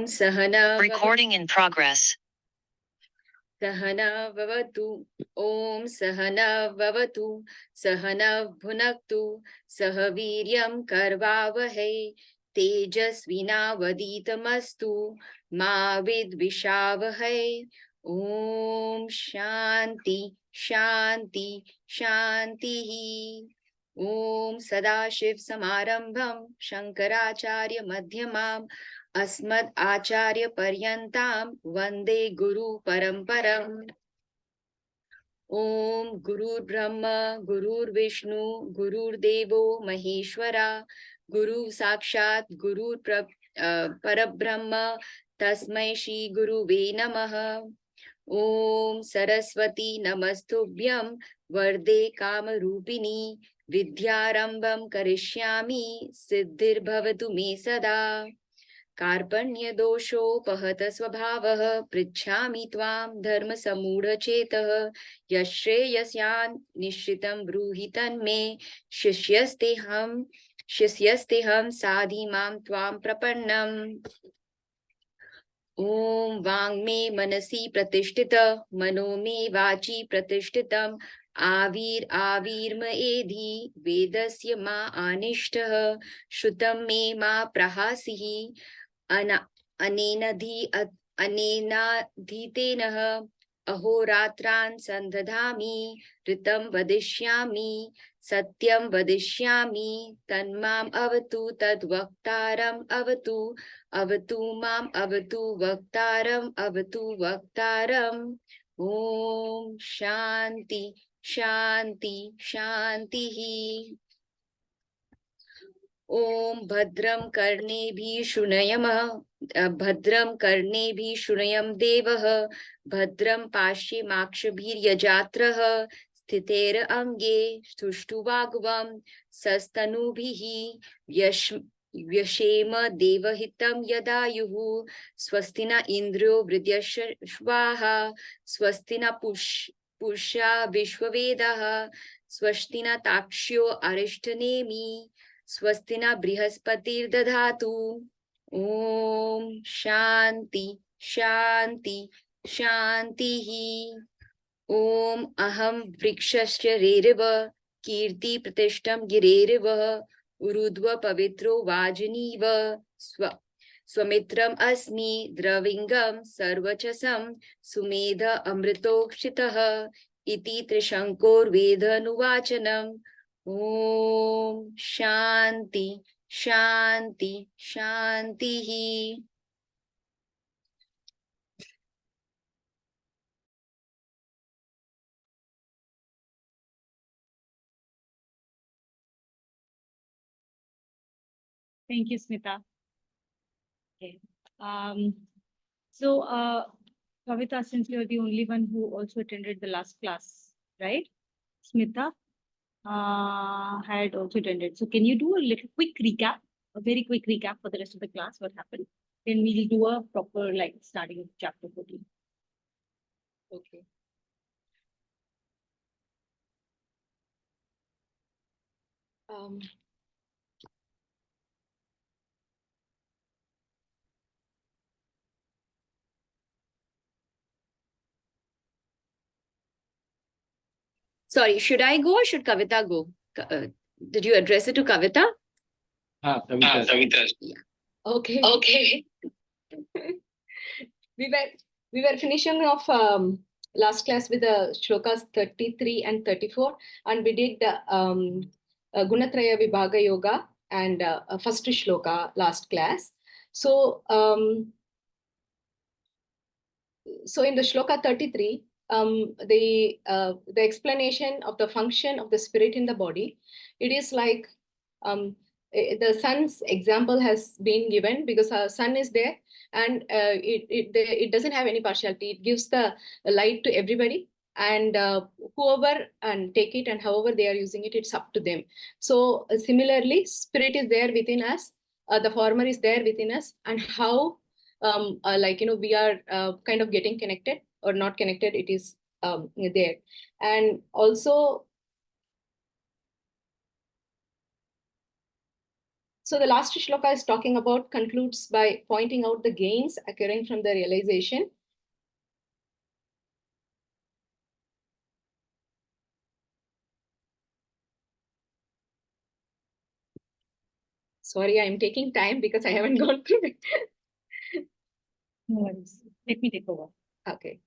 Sahana Recording in progress. Sahana Vavatu Om Sahana Vavatu Sahana Bhunaktu Sahaviryam Karvavahe Tejasvinavaditamastu Ma Vidvishavahai Om Shanti Shanti Shantihi Om Sadashiv Samarambham Shankaracharya Madhyamam अस्मद् आचार्य पर्यन्तां वन्दे गुरु परम्परम् ओम गुरुर्ब्रह्मा गुरुर्विष्णु गुरुर्देवो महेश्वरा गुरु साक्षात् परब्रह्म तस्मै श्री गुरुवे नमः। ओम सरस्वती नमस्तुभ्यं वरदे कामरूपिणी विद्यारम्भं करिष्यामि सिद्धिर्भवतु मे सदा। कार्पण्यदोषोपहत स्वभावः पृच्छामि त्वां धर्मसम्मूढचेतः यश्रेयस्यान् निश्चितं ब्रूहि तन्मे शिष्यस्तेऽहं साधि मां त्वां प्रपन्नम्। ॐ वाङ्मे मनसि प्रतिष्ठित मनो मे वाचि प्रतिष्ठितम् आविर्म एधि वेदस्य मा अनिष्टः श्रुतं मे मा प्रहासिः अनेनाधीतेनः अहोरात्रान् सन्दधामि ऋतं वदिष्यामि सत्यं वदिष्यामि तन्माम् अवतु तद्वक्तारम् अवतु माम् अवतु वक्तारम् ॐ शान्ति शान्ति शान्तिः। ओम भद्रं कर्णेभिः शृणुयाम देवः भद्रं पार्श्वमाक्षभिर्यजात्रः स्थितैरङ्गे सुष्ठुवागुवं सस्तनूभिः व्यशेम देवहितं यदायुः स्वस्ति न इन्द्रो वृद्धश्वाः स्वस्ति न पूषा विश्ववेदाः स्वस्ति न ताक्ष्यो अरिष्टनेमि स्वस्ति न बृहस्पतिर्दधातु। ओम शांति शांति शांतिः। ओम अहं वृक्षस्य रेरिव कीर्ति प्रतिष्ठं गिरेरिव उरुध्व पवित्रो वाजनीव स्वमित्रम् अस्मि द्रविङ्गं सर्वचसं सुमेध अमृतोक्षितः इति त्रिशङ्कोर्वेदनुवाचनम्। ओम शांति शांति शांतिः। Thank you, Smita. Okay. Kavita, since you are the only one who also attended the last class, right? Smita had also attended. So can you do a little quick recap, a very quick recap for the rest of the class, what happened? Then we'll do a proper, like, starting with chapter 14. Okay. Sorry, should I go or should Kavita go? Did you address it to Kavita? Kavita. Yeah. Okay. Okay. we were finishing off last class with the shlokas 33 and 34, and we did Gunatraya Vibhaga Yoga and first shloka last class. So in the shloka 33, the explanation of the function of the spirit in the body, it is like the sun's example has been given, because sun is there and it doesn't have any partiality. It gives the light to everybody, and whoever and take it and however they are using it, it's up to them. So similarly, spirit is there within us, the former is there within us, and how we are kind of getting connected or not connected, it is there. And also So the last shloka is talking about, concludes by pointing out the gains occurring from the realization. Sorry, I'm taking time because I haven't gone through it. No worries. Let me take over. Okay.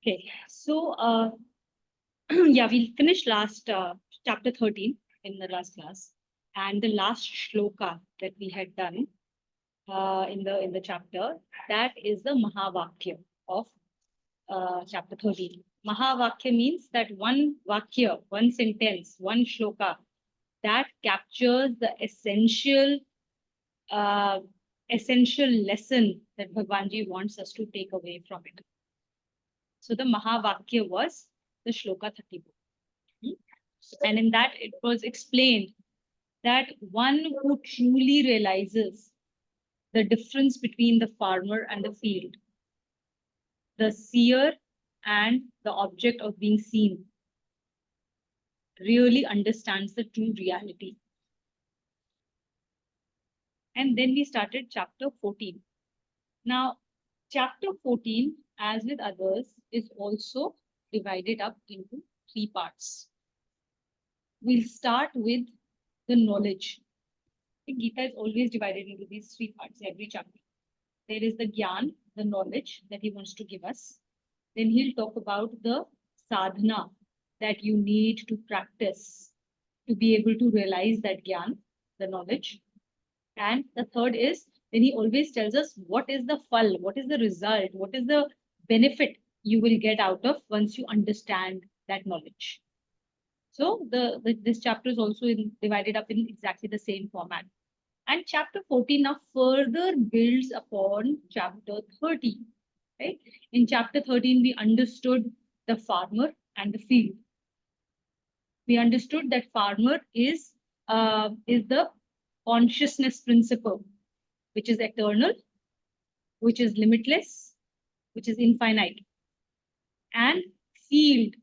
Okay. So, yeah, we finished last chapter 13 in the last class, and the last shloka that we had done in the chapter, that is the Mahavakya of chapter 13. Mahavakya means that one vakya, one sentence, one shloka that captures the uh, essential lesson that Bhagwanji wants us to take away from it. So the Mahavakya was the shloka 34. And in that it was explained that one who truly realizes the difference between the farmer and the field, the seer and the object of being seen, really understands the true reality. And then we started chapter 14. Now, chapter 14, as with others, is also divided up into 3 parts. We'll start with the knowledge. The Gita is always divided into these 3 parts, every chapter. There is the Gyan, the knowledge that he wants to give us. Then he'll talk about the sadhana that you need to practice to be able to realize that Gyan, the knowledge. And the third is, then he always tells us what is the phal, what is the result, what is the benefit you will get out of once you understand that knowledge. So this chapter is also divided up in exactly the same format. And chapter 14 now further builds upon chapter 13. Right? In chapter 13, we understood the farmer and the field. We understood that farmer is the consciousness principle, which is eternal, which is limitless, which is infinite. And field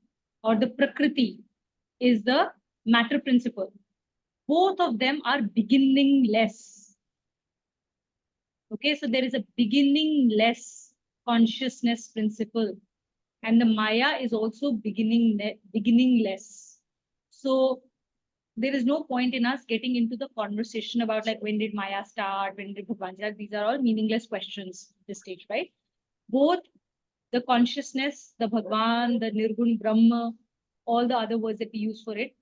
or the prakriti is the matter principle. Both of them are beginningless. Okay, so there is a beginningless consciousness principle. And the Maya is also beginningless. So there is no point in us getting into the conversation about like when did Maya start, when did Bhagwan start. These are all meaningless questions at this stage, right? Both the consciousness, the Bhagwan, the Nirgun Brahma, all the other words that we use for it,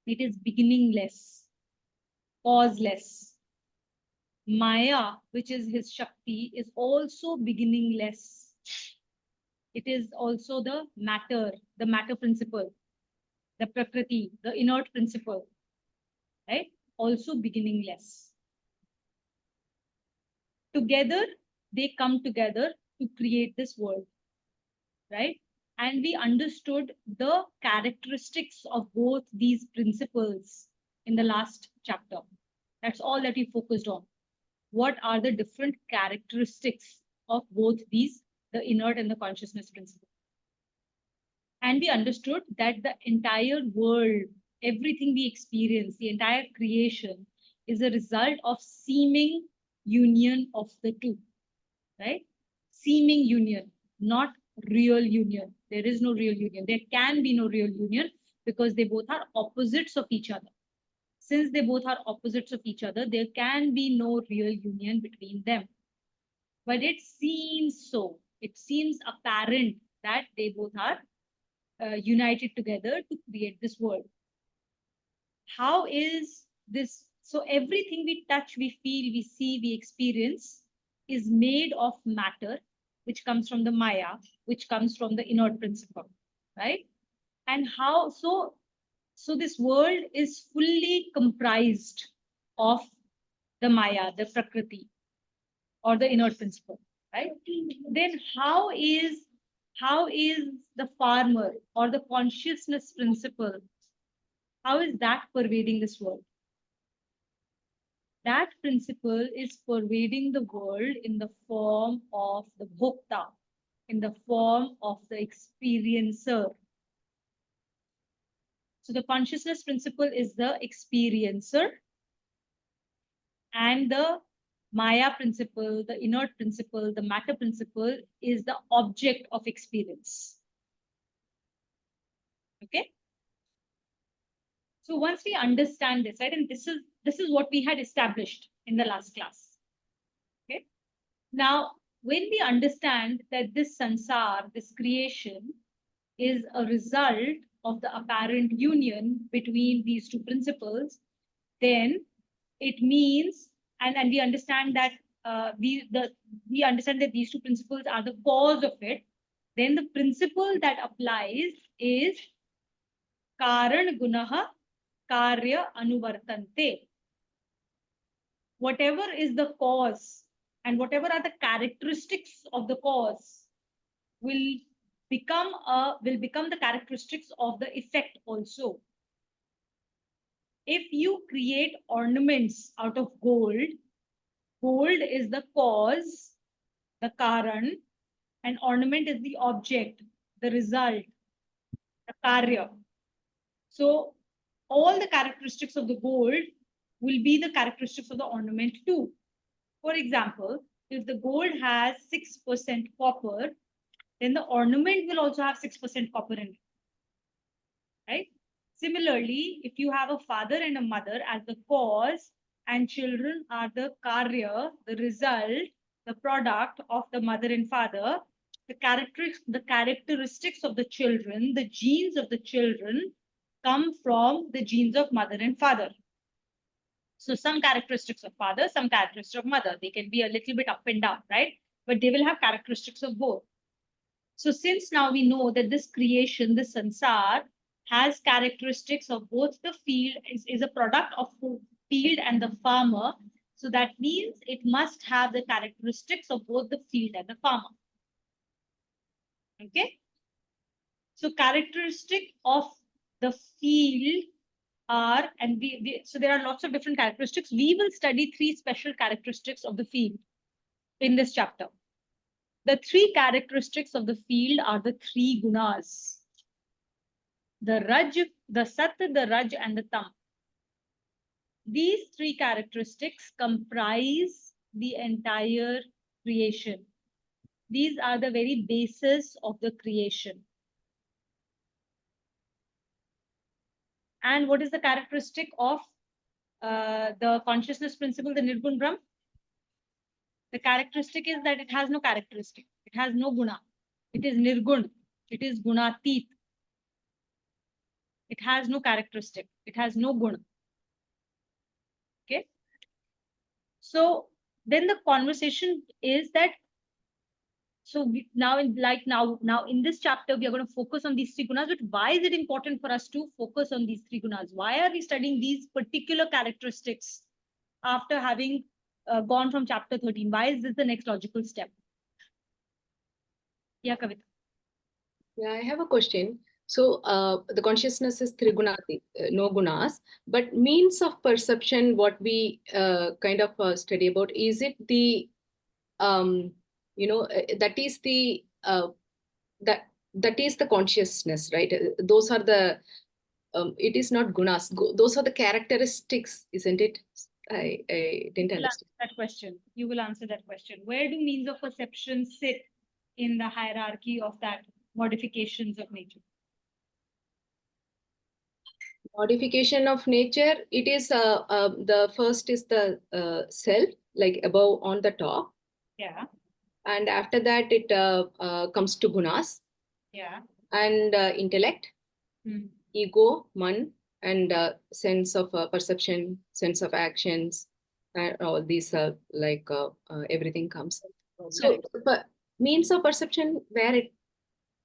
it is beginningless, causeless. Maya, which is his Shakti, is also beginningless. It is also the matter principle, the Prakriti, the inert principle, right? Also beginningless. Together, they come together to create this world, right? And we understood the characteristics of both these principles in the last chapter. That's all that we focused on. What are the different characteristics of both these, the inert and the consciousness principle? And we understood that the entire world, everything we experience, the entire creation is a result of seeming union of the two, right? Seeming union, not real union. There is no real union. There can be no real union because they both are opposites of each other. Since they both are opposites of each other, there can be no real union between them. But it seems so. It seems apparent that they both are united together to create this world. How is this? So everything we touch, we feel, we see, we experience is made of matter, which comes from the Maya, which comes from the inert principle, right? And how so this world is fully comprised of the Maya, the Prakriti, or the inert principle, right? Then how is the farmer or the consciousness principle, how is that pervading this world? That principle is pervading the world in the form of the bhokta, in the form of the experiencer. So the consciousness principle is the experiencer, and the Maya principle, the inert principle, the matter principle is the object of experience. Okay. So once we understand this, right, and this is what we had established in the last class. Okay. Now, when we understand that this sansar, this creation, is a result of the apparent union between these two principles, then it means, and we understand that we understand that these two principles are the cause of it, then the principle that applies is karan gunaha karya anuvartante. Whatever is the cause and whatever are the characteristics of the cause will become the characteristics of the effect also. If you create ornaments out of gold, gold is the cause, the karan, and ornament is the object, the result, the karya. So all the characteristics of the gold will be the characteristics of the ornament too. For example, if the gold has 6% copper, then the ornament will also have 6% copper in it, right? Similarly, if you have a father and a mother as the cause and children are the karya, the result, the product of the mother and father, the characteristics of the children, the genes of the children come from the genes of mother and father. So some characteristics of father, some characteristics of mother. They can be a little bit up and down, right? But they will have characteristics of both. So since now we know that this creation, this sansar, has characteristics of both the field, is a product of field and the farmer. So that means it must have the characteristics of both the field and the farmer. Okay. So characteristic of the field are, and so there are lots of different characteristics. We will study 3 special characteristics of the field in this chapter. The 3 characteristics of the field are the 3 gunas: the Raj, the Sat, the Raj, and the Tam. These 3 characteristics comprise the entire creation. These are the very basis of the creation. And what is the characteristic of the consciousness principle, the Nirgun Brahm? The characteristic is that it has no characteristic. It has no guna. It is nirgun. It is gunatit. It has no characteristic. It has no guna. Okay. So then the conversation is that, so now in this chapter, we are going to focus on these 3 gunas. But why is it important for us to focus on these 3 gunas? Why are we studying these particular characteristics after having gone from chapter 13? Why is this the next logical step? Yeah, Kavita. Yeah, I have a question. So the consciousness is trigunati, no gunas, but means of perception, what we kind of study about, is it the, that is the, that is the consciousness, right? Those are the, it is not gunas. Those are the characteristics, isn't it? I didn't understand that question. You will answer that question. Where do means of perception sit in the hierarchy of that modifications of nature? Modification of nature, it is the first is the self, like above on the top. Yeah. And after that, it comes to gunas. Yeah. And intellect, ego, man, and sense of perception, sense of actions, and all these everything comes. So, but means of perception, where it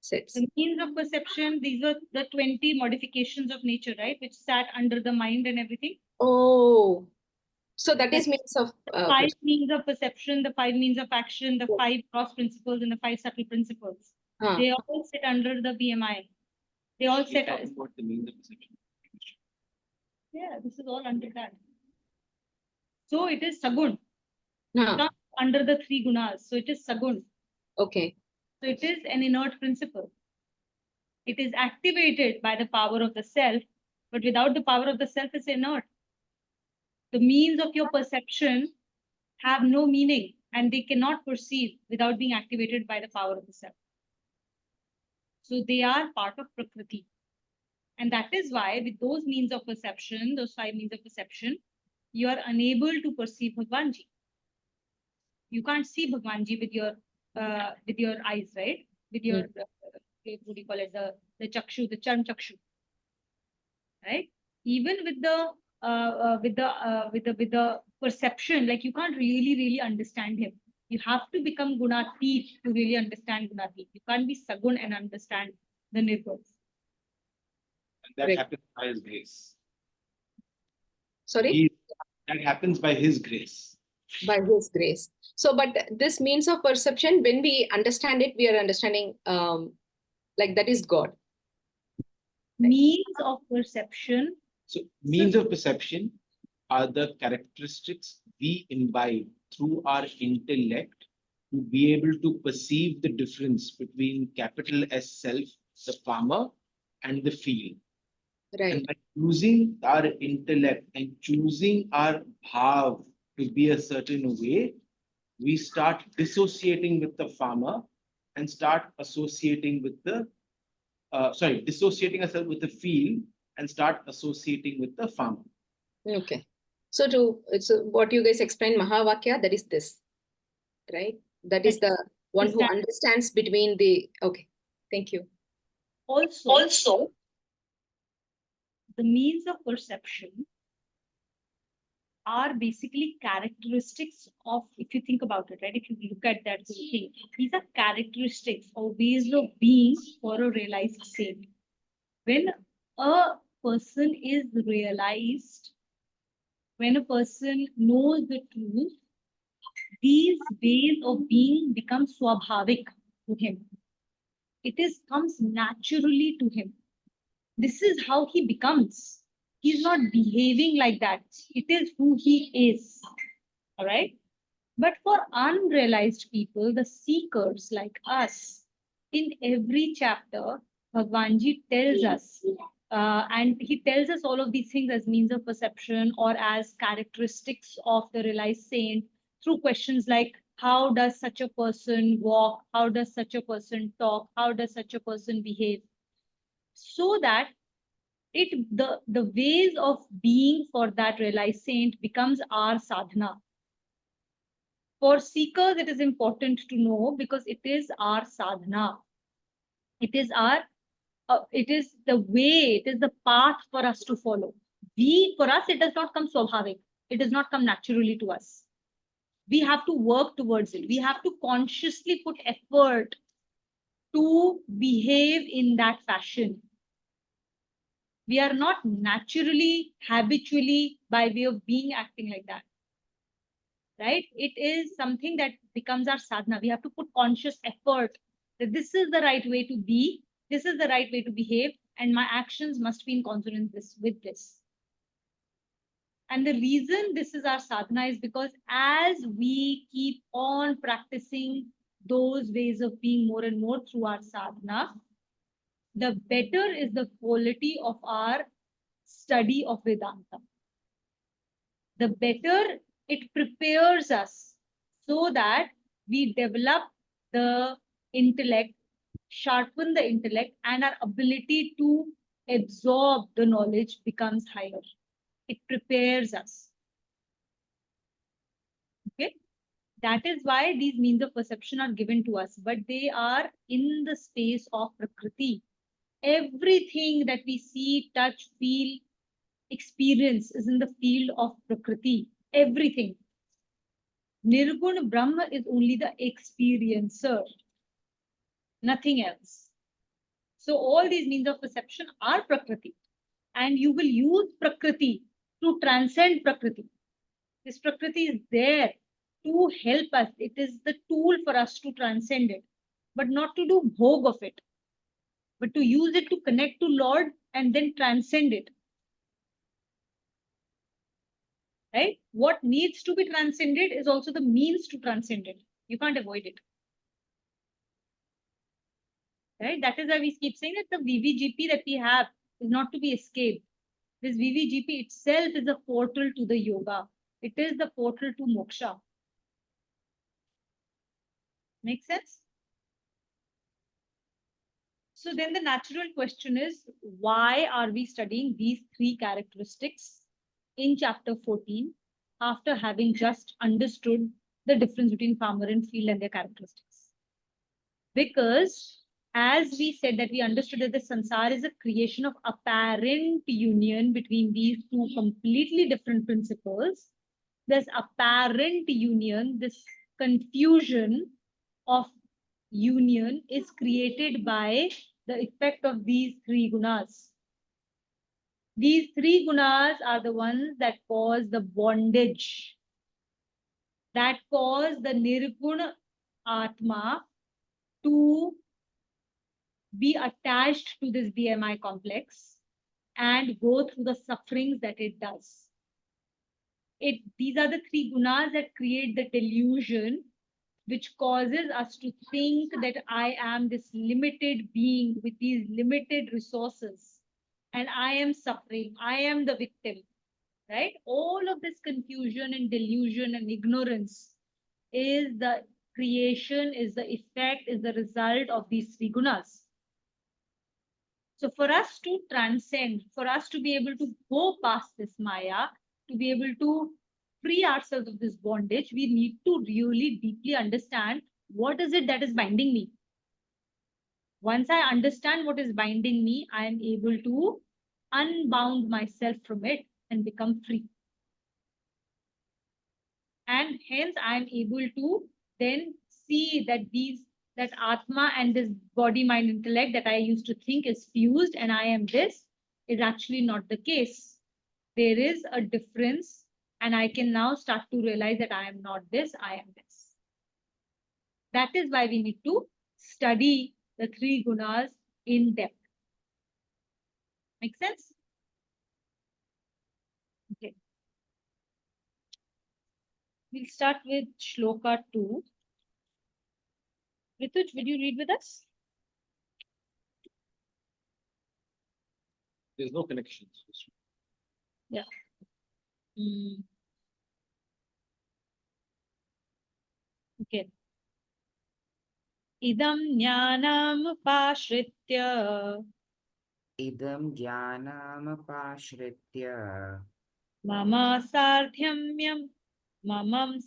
sits. The means of perception, these are the 20 modifications of nature, right? Which sat under the mind and everything. Oh, so that is means of 5 means of perception, the 5 means of action, the 5 gross principles, and the 5 subtle principles. They all sit under the BMI. They all sit as what the means of perception. Yeah, this is all under that. So it is sagun. It comes under the 3 gunas. So it is sagun. Okay. So it is an inert principle. It is activated by the power of the self, But without the power of the self, it's inert. The means of your perception have no meaning and they cannot perceive without being activated by the power of the self. So they are part of Prakriti. And that is why with those means of perception, those 5 means of perception, you are unable to perceive Bhagwanji. You can't see Bhagwanji with your eyes, right? With your, what do you call it, the chakshu, the charm chakshu, right? Even with the perception, like you can't really understand him. You have to become gunatit to really understand gunatit. You can't be sagun and understand the nirgun. And that Right. happens by his grace. Sorry? That happens by his grace. By his grace. So, but this means of perception, when we understand it, we are understanding like that is God. Means of perception. So means of perception are the characteristics we imbibe through our intellect to be able to perceive the difference between capital S self, the farmer, and the field. Right. And by using our intellect and choosing our bhav to be a certain way, we start dissociating with the farmer and start associating with the, dissociating ourselves with the field and start associating with the farmer. Okay. So what you guys explained, Mahavakya, that is this, right? That is the one who understands between the, okay. Thank you. Also, the means of perception are basically characteristics of, if you think about it, right? If you look at that whole thing, these are characteristics or ways of being for a realized saint. When a person is realized, when a person knows the truth, these ways of being become swabhavik to him. It comes naturally to him. This is how he becomes. He's not behaving like that. It is who he is. All right. But for unrealized people, the seekers like us, in every chapter, Bhagwanji tells us, and he tells us all of these things as means of perception or as characteristics of the realized saint through questions like, how does such a person walk? How does such a person talk? How does such a person behave? So that the ways of being for that realized saint becomes our sadhana. For seekers, it is important to know because it is our sadhana. It is it is the way, it is the path for us to follow. For us, it does not come swabhavik. It does not come naturally to us. We have to work towards it. We have to consciously put effort to behave in that fashion. We are not naturally, habitually, by way of being acting like that. Right? It is something that becomes our sadhana. We have to put conscious effort that this is the right way to be, this is the right way to behave, and my actions must be in consonance with this. And the reason this is our sadhana is because as we keep on practicing those ways of being more and more through our sadhana, the better is the quality of our study of Vedanta. The better it prepares us so that we develop the intellect, sharpen the intellect, and our ability to absorb the knowledge becomes higher. It prepares us. Okay? That is why these means of perception are given to us, but they are in the space of Prakriti. Everything that we see, touch, feel, experience is in the field of Prakriti. Everything. Nirgun Brahma is only the experiencer, nothing else. So all these means of perception are Prakriti. And you will use Prakriti to transcend Prakriti. This Prakriti is there to help us. It is the tool for us to transcend it, but not to do bhog of it, but to use it to connect to Lord and then transcend it. Right? What needs to be transcended is also the means to transcend it. You can't avoid it. Right? That is why we keep saying that the VVGP that we have is not to be escaped. This VVGP itself is a portal to the yoga. It is the portal to moksha. Make sense? So then the natural question is, why are we studying these three characteristics in chapter 14 after having just understood the difference between farmer and field and their characteristics? Because as we said that we understood that the sansar is a creation of apparent union between these two completely different principles. This apparent union, this confusion of union is created by the effect of these three gunas. These three gunas are the ones that cause the bondage, that cause the nirguna atma to be attached to this BMI complex and go through the sufferings that it does. These are the three gunas that create the delusion which causes us to think that I am this limited being with these limited resources and I am suffering, I am the victim, right? All of this confusion and delusion and ignorance is the creation, is the effect, is the result of these three gunas. So for us to transcend, for us to be able to go past this Maya, to be able to free ourselves of this bondage, we need to really deeply understand what is it that is binding me. Once I understand what is binding me, I am able to unbound myself from it and become free. And hence I am able to then see that that Atma and this body, mind, intellect that I used to think is fused and I am this is actually not the case. There is a difference, and I can now start to realize that I am not this, I am this. That is why we need to study the three gunas in depth. Make sense? Okay. We'll start with Shloka 2. Rituj, will you read with us? There's no connection. Yeah. Okay. Idam jnanamupashritya Idam jnanamupashritya mama sardhyamyam mamam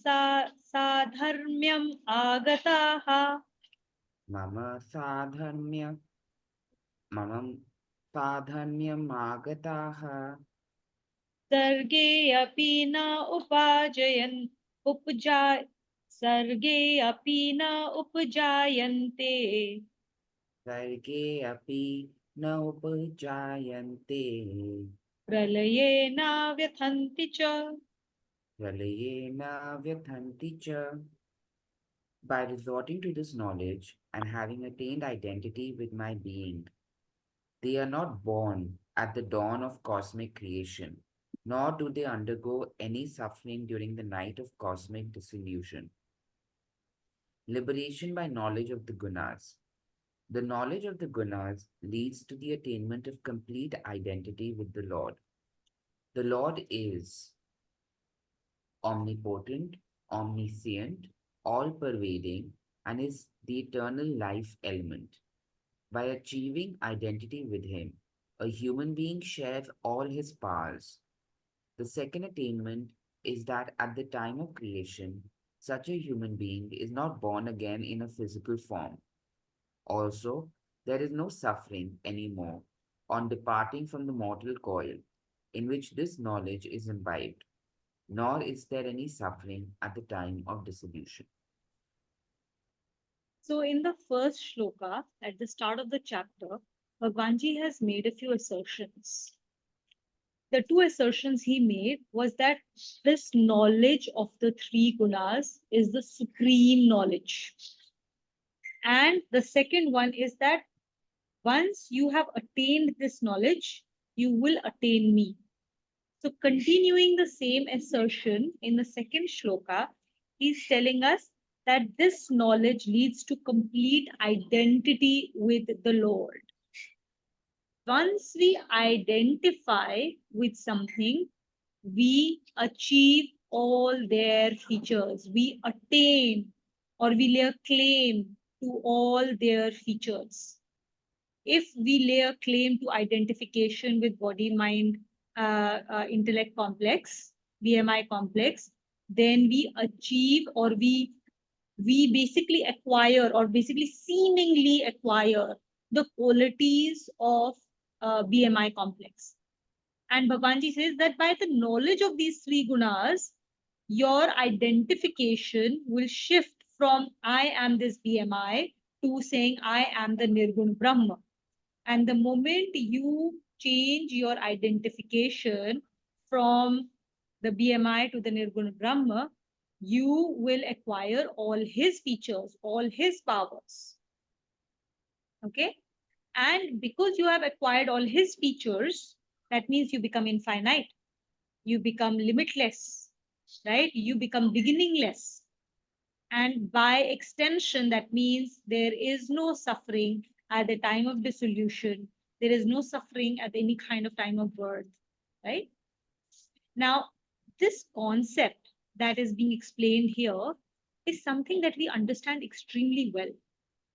sadharmyam agataha mama sadharmya mamam sadharmyam agataha सर्गे अपि न उपाजयन् उपजा सर्गे अपि न उपजायन्ते sarge api na upajayante प्रलये न व्यथन्ति च. pralayena vyathanti cha. By resorting to this knowledge and having attained identity with my being, they are not born at the dawn of cosmic creation, nor do they undergo any suffering during the night of cosmic dissolution. Liberation by knowledge of the gunas. The knowledge of the gunas leads to the attainment of complete identity with the Lord. The Lord is omnipotent, omniscient, all pervading, and is the eternal life element. By achieving identity with Him, a human being shares all His powers. The second attainment is that at the time of creation, such a human being is not born again in a physical form. Also, there is no suffering anymore on departing from the mortal coil in which this knowledge is imbibed, nor is there any suffering at the time of dissolution. So in the first shloka, at the start of the chapter, Bhagwanji has made a few assertions. The two assertions he made was that this knowledge of the three gunas is the supreme knowledge. And the second one is that once you have attained this knowledge, you will attain me. So continuing the same assertion in the second shloka, he's telling us that this knowledge leads to complete identity with the Lord. Once we identify with something, we achieve all their features. We attain or we lay a claim to all their features. If we lay a claim to identification with body, mind, intellect complex, BMI complex, then we achieve or we basically acquire or basically seemingly acquire the qualities of BMI complex. And Bhagwanji says that by the knowledge of these three gunas, your identification will shift from I am this BMI to saying I am the Nirgun Brahma. And the moment you change your identification from the BMI to the Nirguna Brahma, you will acquire all his features, all his powers. Okay? And because you have acquired all his features, that means you become infinite, you become limitless, right? You become beginningless. And by extension, that means there is no suffering at the time of dissolution. There is no suffering at any kind of time of birth, right? Now, this concept that is being explained here is something that we understand extremely well.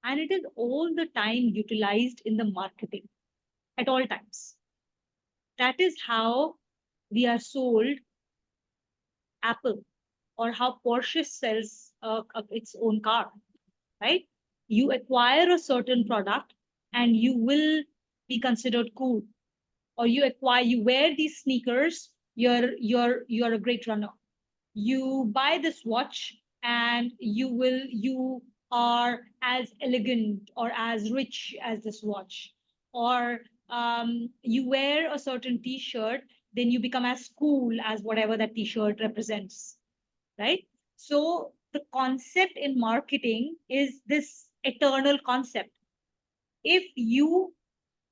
And it is all the time utilized in the marketing at all times. That is how we are sold Apple or how Porsche sells its own car, right? You acquire a certain product and you will be considered cool, or you wear these sneakers, you're a great runner. You buy this watch and you are as elegant or as rich as this watch, or you wear a certain t-shirt, then you become as cool as whatever that t-shirt represents, right? So the concept in marketing is this eternal concept. If you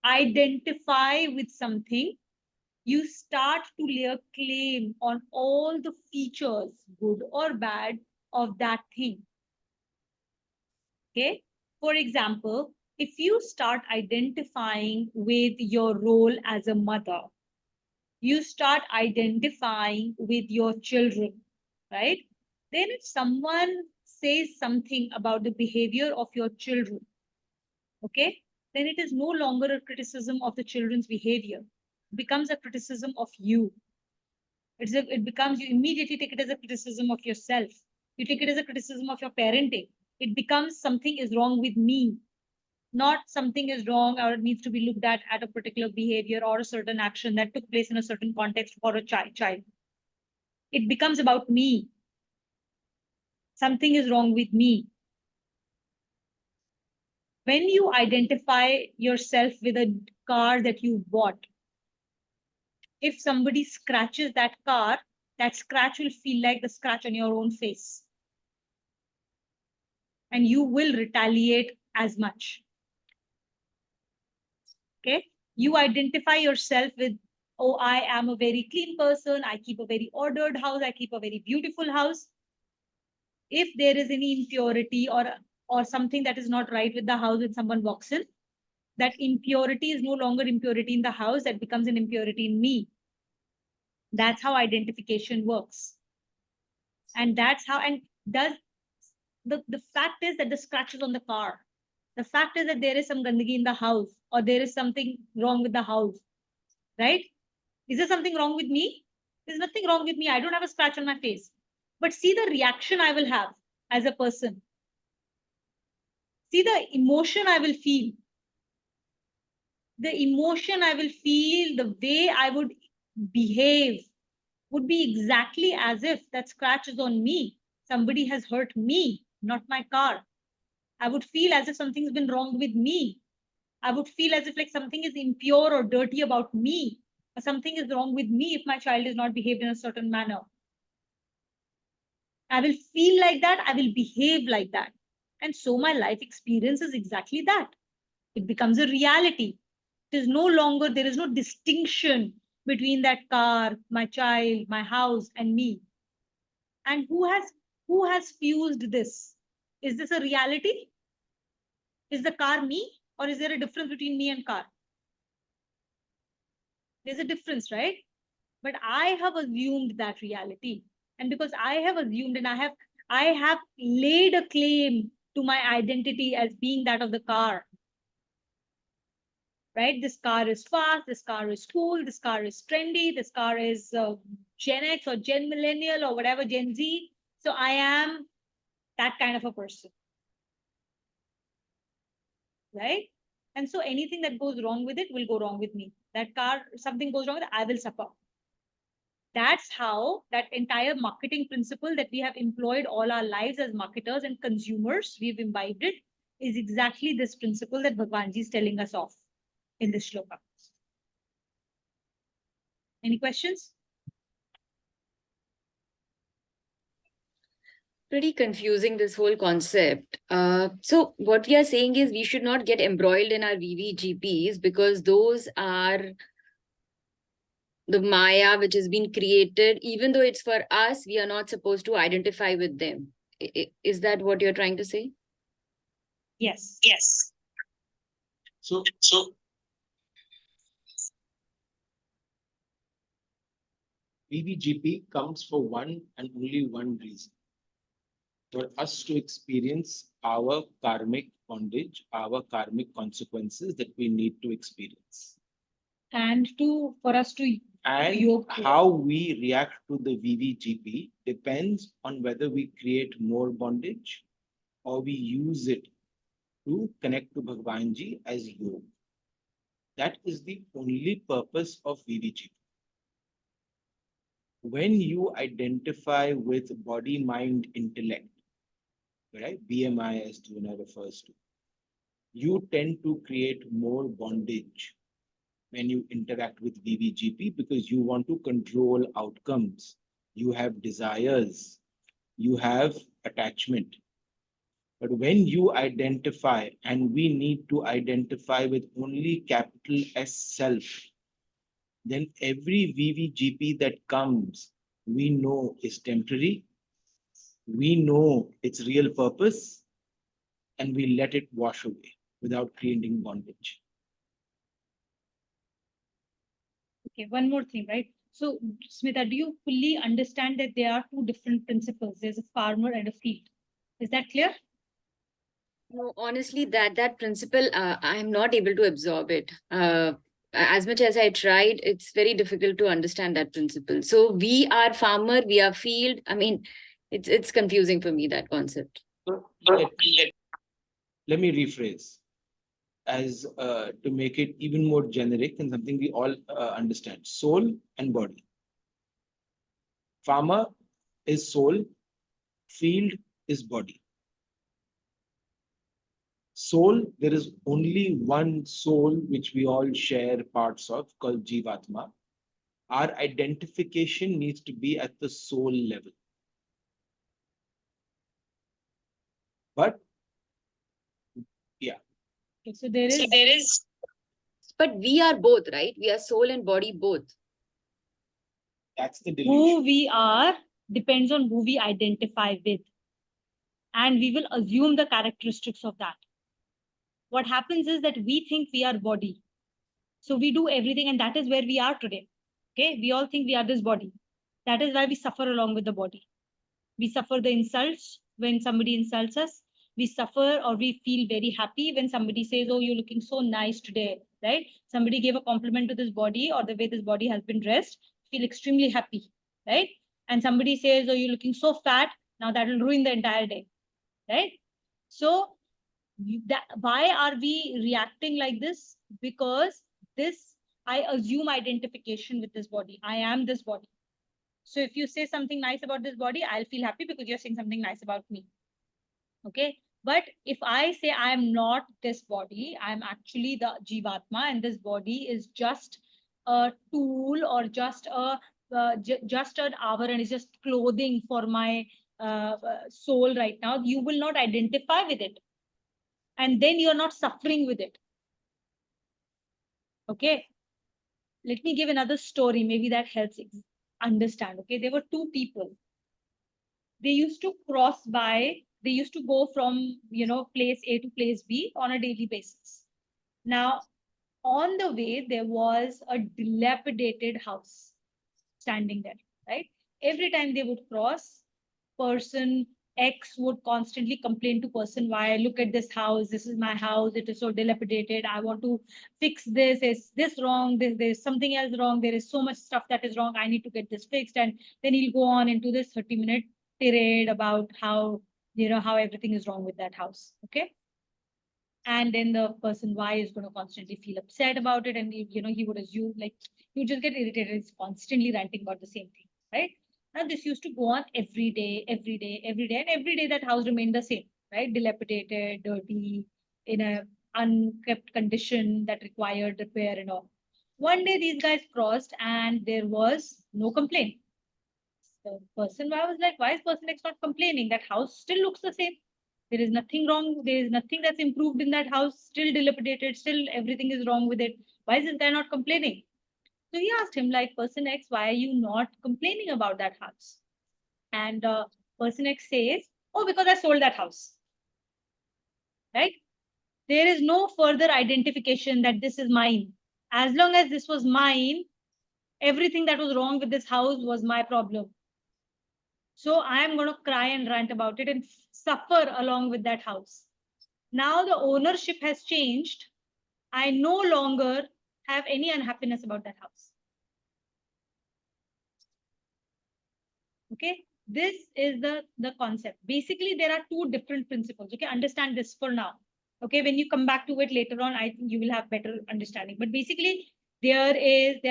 identify with something, you start to lay a claim on all the features, good or bad, of that thing. Okay? For example, if you start identifying with your role as a mother, you start identifying with your children, right? Then if someone says something about the behavior of your children, okay, then it is no longer a criticism of the children's behavior. It becomes a criticism of you. It becomes, you immediately take it as a criticism of yourself. You take it as a criticism of your parenting. It becomes something is wrong with me, not something is wrong or it needs to be looked at a particular behavior or a certain action that took place in a certain context for a child. It becomes about me. Something is wrong with me. When you identify yourself with a car that you bought, if somebody scratches that car, that scratch will feel like the scratch on your own face. And you will retaliate as much. Okay? You identify yourself with, oh, I am a very clean person. I keep a very ordered house. I keep a very beautiful house. If there is any impurity or something that is not right with the house when someone walks in, that impurity is no longer impurity in the house, that becomes an impurity in me. That's how identification works. And that's how, and does the fact is that the scratches on the car, the fact is that there is some gandagi in the house or there is something wrong with the house, right? Is there something wrong with me? There's nothing wrong with me. I don't have a scratch on my face. But see the reaction I will have as a person. See the emotion I will feel. The emotion I will feel, the way I would behave would be exactly as if that scratch is on me. Somebody has hurt me, not my car. I would feel as if something's been wrong with me. I would feel as if like something is impure or dirty about me, or something is wrong with me if my child is not behaved in a certain manner. I will feel like that. I will behave like that. And so my life experience is exactly that. It becomes a reality. It is no longer, there is no distinction between that car, my child, my house, and me. And who has fused this? Is this a reality? Is the car me? Or is there a difference between me and car? There's a difference, right? But I have assumed that reality. And because I have assumed and I have laid a claim to my identity as being that of the car. Right? This car is fast, this car is cool, this car is trendy, this car is Gen X or Gen Millennial or whatever, Gen Z. So I am that kind of a person. Right? And so anything that goes wrong with it will go wrong with me. That car, something goes wrong with it, I will suffer. That's how that entire marketing principle that we have employed all our lives as marketers and consumers, we've imbibed it, is exactly this principle that Bhagwanji is telling us of in this shloka. Any questions? Pretty confusing, this whole concept. So what we are saying is we should not get embroiled in our VVGPs because those are the Maya which has been created. Even though it's for us, we are not supposed to identify with them. Is that what you're trying to say? Yes. Yes. So VVGP comes for one and only one reason. For us to experience our karmic bondage, our karmic consequences that we need to experience. And for us to And how we react to the VVGP depends on whether we create more bondage or we use it to connect to Bhagwanji as yoga. That is the only purpose of VVGP. When you identify with body, mind, intellect, right? BMI as Juna refers to, you tend to create more bondage when you interact with VVGP because you want to control outcomes. You have desires, you have attachment. But when you identify, and we need to identify with only capital S self, then every VVGP that comes, we know is temporary, we know its real purpose, and we let it wash away without creating bondage. Okay, one more thing, right? So, Smita, do you fully understand that there are two different principles? There's a farmer and a field. Is that clear? No, honestly, that principle, I'm not able to absorb it. As much as I tried, it's very difficult to understand that principle. So we are farmer, we are field. I mean, it's confusing for me, that concept. Let me rephrase as to make it even more generic and something we all understand. Soul and body. Farmer is soul, field is body. Soul, there is only one soul which we all share parts of called Jivatma. Our identification needs to be at the soul level. But yeah. Okay, so there is. But we are both, right? We are soul and body both. That's the delusion. Who we are depends on who we identify with. And we will assume the characteristics of that. What happens is that we think we are body. So we do everything, and that is where we are today. Okay, we all think we are this body. That is why we suffer along with the body. We suffer the insults when somebody insults us. We suffer or we feel very happy when somebody says, oh, you're looking so nice today, right? Somebody gave a compliment to this body or the way this body has been dressed, feel extremely happy, right? And somebody says, oh, you're looking so fat, now that will ruin the entire day, right? So why are we reacting like this? Because I assume identification with this body. I am this body. So if you say something nice about this body, I'll feel happy because you're saying something nice about me. Okay. But if I say I am not this body, I'm actually the Jivatma, and this body is just a tool or just just an avaran, is just clothing for my soul right now. You will not identify with it, and then you're not suffering with it. Okay. Let me give another story. Maybe that helps understand. Okay. There were two people. They used to they used to go from, place A to place B on a daily basis. Now, On the way, there was a dilapidated house standing there, right? Every time they would cross, person X would constantly complain to person Y, look at this house, this is my house, it is so dilapidated, I want to fix this, is this wrong, there's something else wrong, there is so much stuff that is wrong, I need to get this fixed. And then he'll go on into this 30-minute tirade about how, how everything is wrong with that house. Okay. And then the person Y is going to constantly feel upset about it, and he would assume, like, you just get irritated. It's constantly ranting about the same thing, right? Now this used to go on every day, every day, every day, and every day that house remained the same, right? Dilapidated, dirty, in a unkept condition that required repair and all. One day these guys crossed and there was no complaint. The person Y was like, why is person X not complaining? That house still looks the same. There is nothing wrong. There is nothing that's improved in that house. Still dilapidated. Still everything is wrong with it. Why is this guy not complaining? So he asked him, like, person X, why are you not complaining about that house? And person X says, oh, because I sold that house. Right? There is no further identification that this is mine. As long as this was mine, everything that was wrong with this house was my problem. So I am going to cry and rant about it and suffer along with that house. Now the ownership has changed. I no longer have any unhappiness about that house. Okay, this is the concept. Basically, there are two different principles. Okay, understand this for now. Okay, when you come back to it later on, I think you will have better understanding. But basically, there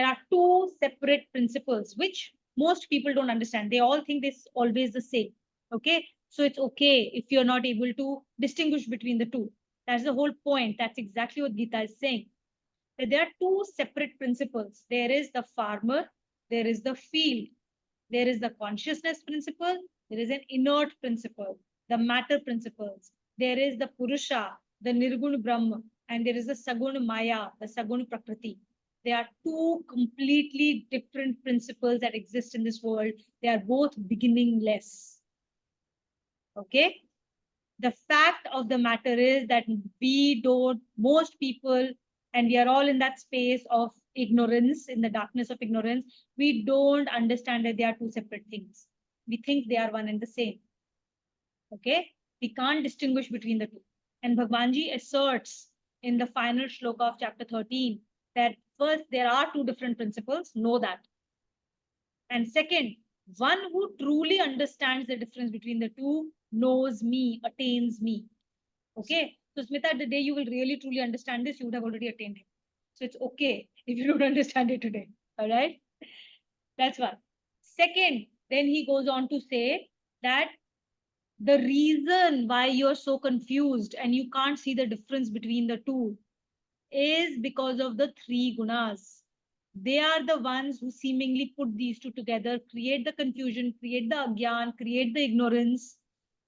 are two separate principles which most people don't understand. They all think this always the same. Okay, so it's okay if you're not able to distinguish between the two. That's the whole point. That's exactly what Gita is saying. That there are two separate principles. There is the farmer, there is the field. There is the consciousness principle, there is an inert principle, the matter principles. There is the Purusha, the Nirgun Brahma, and there is the Sagun Maya, the Sagun Prakriti. There are two completely different principles that exist in this world. They are both beginningless. Okay? The fact of the matter is that most people, and we are all in that space of ignorance, in the darkness of ignorance, we don't understand that they are two separate things. We think they are one and the same. Okay? We can't distinguish between the two. And Bhagwanji asserts in the final shloka of chapter 13 that first, there are two different principles, know that. And second, one who truly understands the difference between the two knows me, attains me. Okay. So Smita, the day you will really truly understand this, you would have already attained it. So it's okay if you don't understand it today. All right. That's one. Second, then he goes on to say that the reason why you're so confused and you can't see the difference between the two is because of the three gunas. They are the ones who seemingly put these two together, create the confusion, create the agyan, create the ignorance,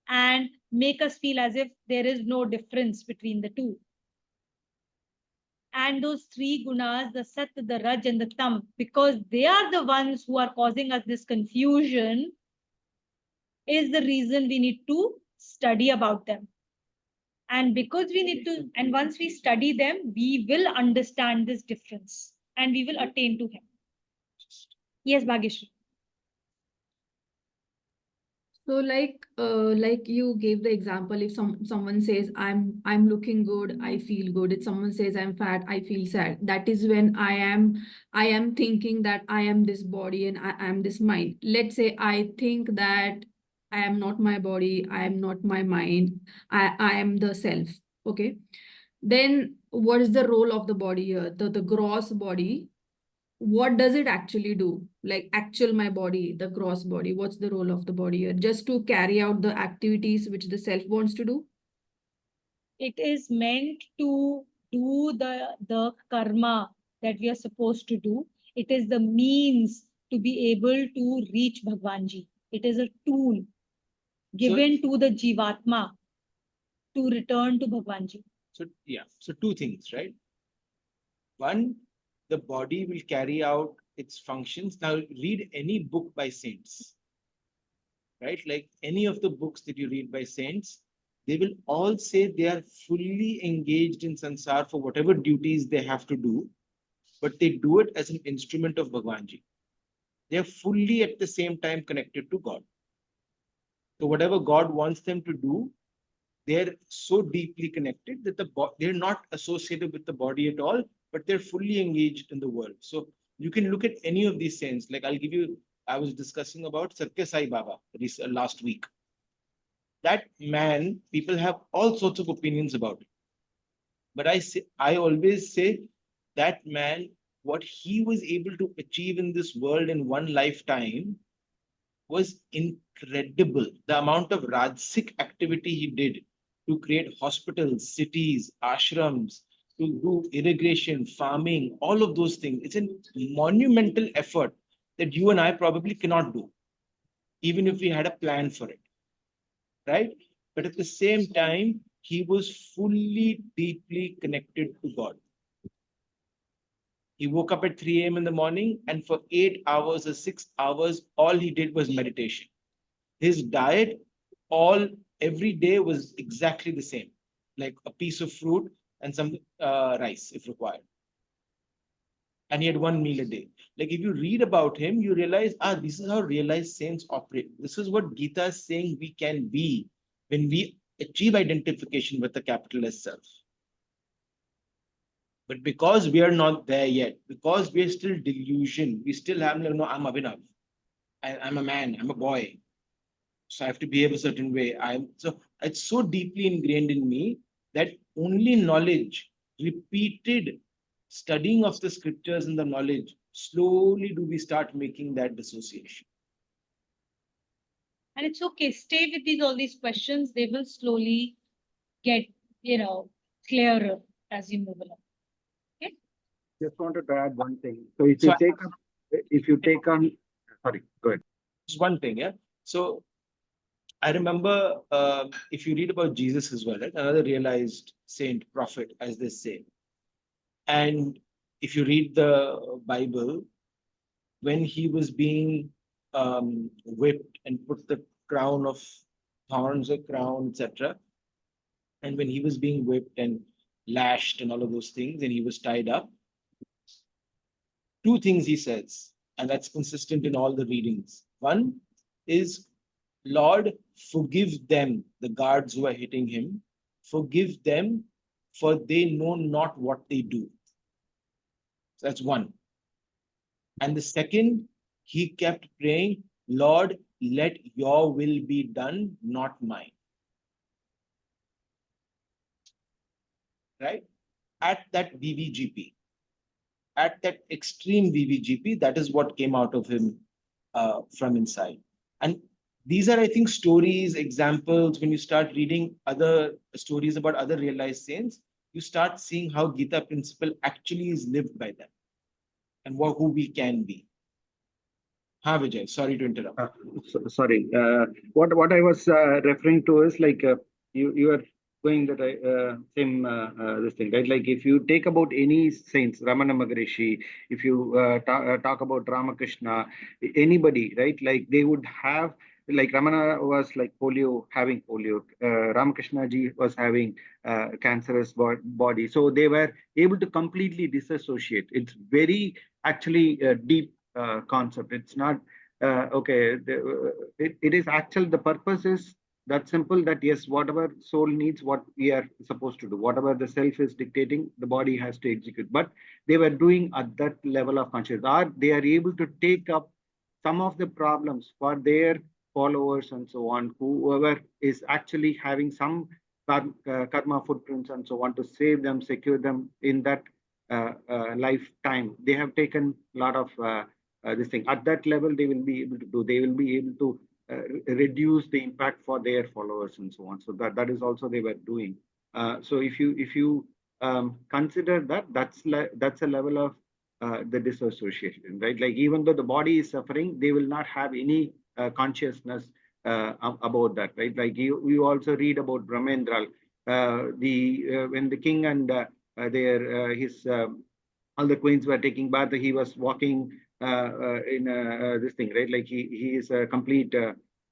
and make us feel as if there is no difference between the two. And those three gunas, the Sat, the Raj, and the Tam, because they are the ones who are causing us this confusion, is the reason we need to study about them. And because we need to, and once we study them, we will understand this difference and we will attain to him. Yes, Bhageshri. So like you gave the example, if someone says I'm looking good, I feel good. If someone says I'm fat, I feel sad. That is when I am thinking that I am this body and I am this mind. Let's say I think that I am not my body, I am not my mind, I am the self. Okay. Then what is the role of the body here? The gross body, what does it actually do? Like actual my body, the gross body, what's the role of the body here? Just to carry out the activities which the self wants to do? It is meant to do the karma that we are supposed to do. It is the means to be able to reach Bhagwanji. It is a tool given to the Jivatma to return to Bhagwanji. So yeah, so two things, right? One, the body will carry out its functions. Now read any book by saints, right? Like any of the books that you read by saints, they will all say they are fully engaged in sansar for whatever duties they have to do, but they do it as an instrument of Bhagwanji. They are fully at the same time connected to God. So whatever God wants them to do, they're so deeply connected that they're not associated with the body at all, but they're fully engaged in the world. So you can look at any of these saints. Like I was discussing about Satya Sai Baba last week. That man, people have all sorts of opinions about it. But I always say that man, what he was able to achieve in this world in one lifetime was incredible. The amount of Rajsik activity he did to create hospitals, cities, ashrams, to do irrigation, farming, all of those things. It's a monumental effort that you and I probably cannot do, even if we had a plan for it, right? But at the same time, he was fully, deeply connected to God. He woke up at 3 a.m. in the morning, and for 8 hours or 6 hours, all he did was meditation. His diet, every day was exactly the same, like a piece of fruit and some rice if required. And he had one meal a day. Like if you read about him, you realize, this is how realized saints operate. This is what Gita is saying we can be when we achieve identification with the capital S self. But because we are not there yet, because we are still delusion, we still have, no, I'm Abhinav. I'm a man, I'm a boy. So I have to behave a certain way. So it's so deeply ingrained in me that only knowledge, repeated studying of the scriptures and the knowledge, slowly do we start making that dissociation. And it's okay, stay with all these questions. They will slowly get, clearer as you move along. Okay. Just wanted to add one thing. So if you take on, sorry, go ahead. Just one thing, yeah. So I remember, if you read about Jesus as well, right? Another realized saint, prophet, as they say. And if you read the Bible, when he was being whipped and put the crown of thorns, a crown, etc., and when he was being whipped and lashed and all of those things, and he was tied up, two things he says, and that's consistent in all the readings. One is, Lord, forgive them, the guards who are hitting him, forgive them, for they know not what they do. So that's one. And the second, he kept praying, Lord, let your will be done, not mine. Right? At that VVGP, at that extreme VVGP, that is what came out of him from inside. And these are, I think, stories, examples. When you start reading other stories about other realized saints, you start seeing how Gita principle actually is lived by them and who we can be. Vijay, sorry to interrupt. Sorry. What I was referring to is like you are going the same this thing, right? Like if you take about any saints, Ramana Maharishi, if you talk about Ramakrishna, anybody, right? Like they would have, like Ramana was like having polio. Ramakrishna ji was having cancerous body. So they were able to completely disassociate. It's very actually deep concept. It's not okay. It is actual. The purpose is that simple. That yes, whatever soul needs, what we are supposed to do, whatever the self is dictating, the body has to execute. But they were doing at that level of consciousness, or they are able to take up some of the problems for their followers and so on. Whoever is actually having some karma footprints and so on, to save them, secure them in that lifetime. They have taken a lot of this thing. At that level, they will be able to do. They will be able to reduce the impact for their followers and so on. So that is also they were doing. So if you consider that, that's a level of the dissociation, right? Like even though the body is suffering, they will not have any consciousness about that, right? Like you also read about Brahmendra, when the king and his all the queens were taking bath, he was walking in this thing, right? Like he is a complete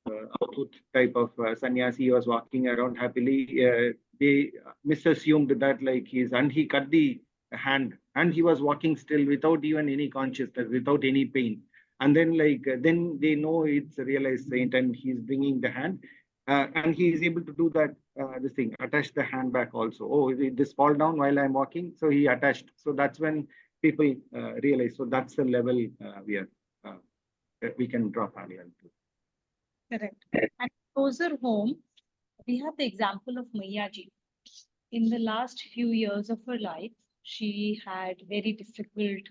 avadhut type of sannyasi. He was walking around happily. They misassumed that like he cut the hand and he was walking still without even any consciousness, without any pain. And then then they know it's a realized saint and he's bringing the hand. And he is able to do that, this thing, attach the hand back also. Oh, this fall down while I'm walking. So he attached. So that's when people realize. So that's the level we can draw parallel to. Correct. And closer home, we have the example of Maya ji. In the last few years of her life, she had very difficult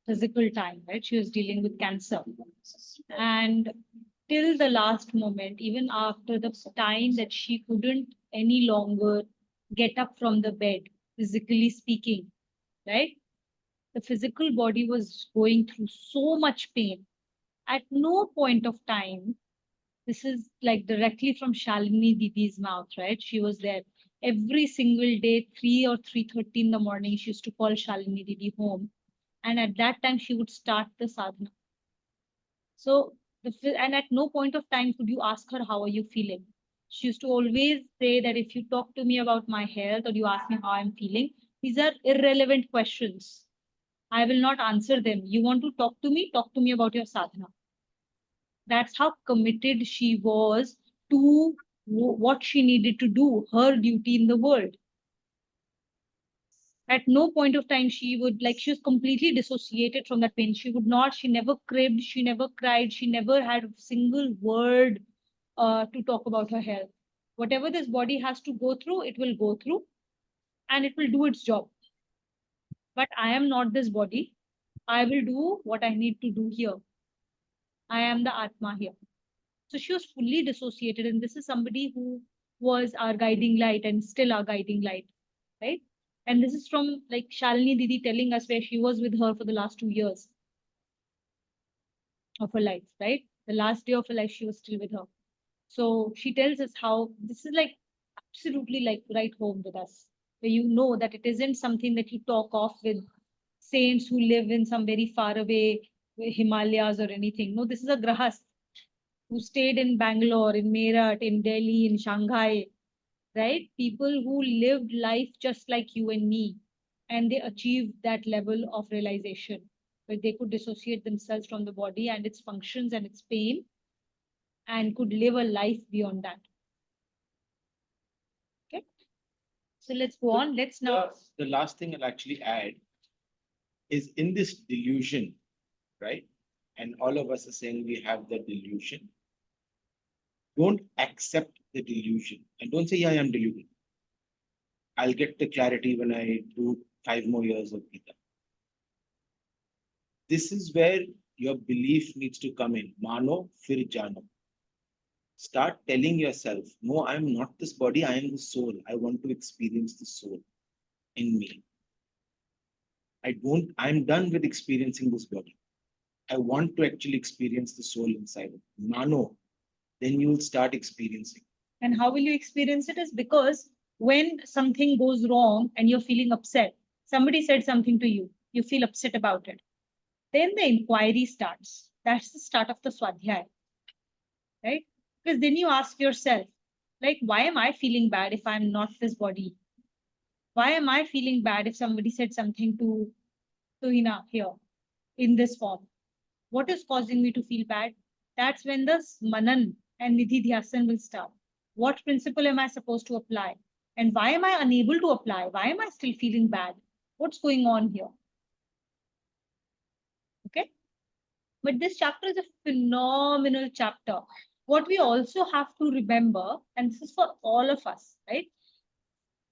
physical time, right? She was dealing with cancer. And till the last moment, even after the time that she couldn't any longer get up from the bed, physically speaking, right? The physical body was going through so much pain. At no point of time, this is like directly from Shalini Didi's mouth, right? She was there every single day, 3 or 3:30 in the morning. She used to call Shalini Didi home. And at that time, she would start the sadhana. So, and at no point of time could you ask her, how are you feeling? She used to always say that if you talk to me about my health or you ask me how I'm feeling, these are irrelevant questions. I will not answer them. You want to talk to me about your sadhana. That's how committed she was to what she needed to do, her duty in the world. At no point of time she was completely dissociated from that pain. She never cribbed, she never cried, she never had a single word to talk about her health. Whatever this body has to go through, it will go through and it will do its job. But I am not this body. I will do what I need to do here. I am the Atma here. So she was fully dissociated, and this is somebody who was our guiding light and still our guiding light, right? And this is from like Shalini Didi telling us where she was with her for the last 2 years of her life, right? The last day of her life, she was still with her. So she tells us how this is like absolutely like right home with us, where you know that it isn't something that you talk off with saints who live in some very far away Himalayas or anything. No, this is a grahast who stayed in Bangalore, in Meerut, in Delhi, in Shanghai, right? People who lived life just like you and me, and they achieved that level of realization where they could dissociate themselves from the body and its functions and its pain and could live a life beyond that. Okay. So let's go on. Let's now. The last thing I'll actually add is in this delusion, right? And all of us are saying we have the delusion. Don't accept the delusion and don't say, yeah, I am deluded. I'll get the clarity when I do 5 more years of Gita. This is where your belief needs to come in. Mano, fir jano. Start telling yourself, no, I'm not this body, I am the soul. I want to experience the soul in me. I'm done with experiencing this body. I want to actually experience the soul inside of me. Mano, then you will start experiencing. And how will you experience it is because when something goes wrong and you're feeling upset, somebody said something to you, you feel upset about it. Then the inquiry starts. That's the start of the Swadhyaya, right? Because then you ask yourself, like, why am I feeling bad if I'm not this body? Why am I feeling bad if somebody said something to Hina here in this form? What is causing me to feel bad? That's when the Manan and Nidhi Dhyasan will start. What principle am I supposed to apply? And why am I unable to apply? Why am I still feeling bad? What's going on here? Okay. But this chapter is a phenomenal chapter. What we also have to remember, and this is for all of us, right?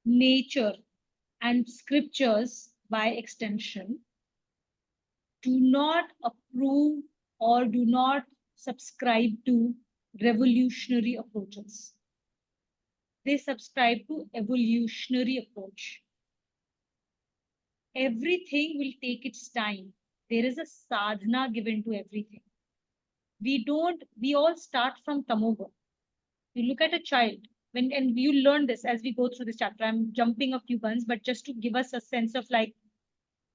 Nature and scriptures by extension do not approve or do not subscribe to revolutionary approaches. They subscribe to evolutionary approach. Everything will take its time. There is a sadhana given to everything. We all start from tamogun. You look at a child, and you learn this as we go through this chapter. I'm jumping a few buns, but just to give us a sense of like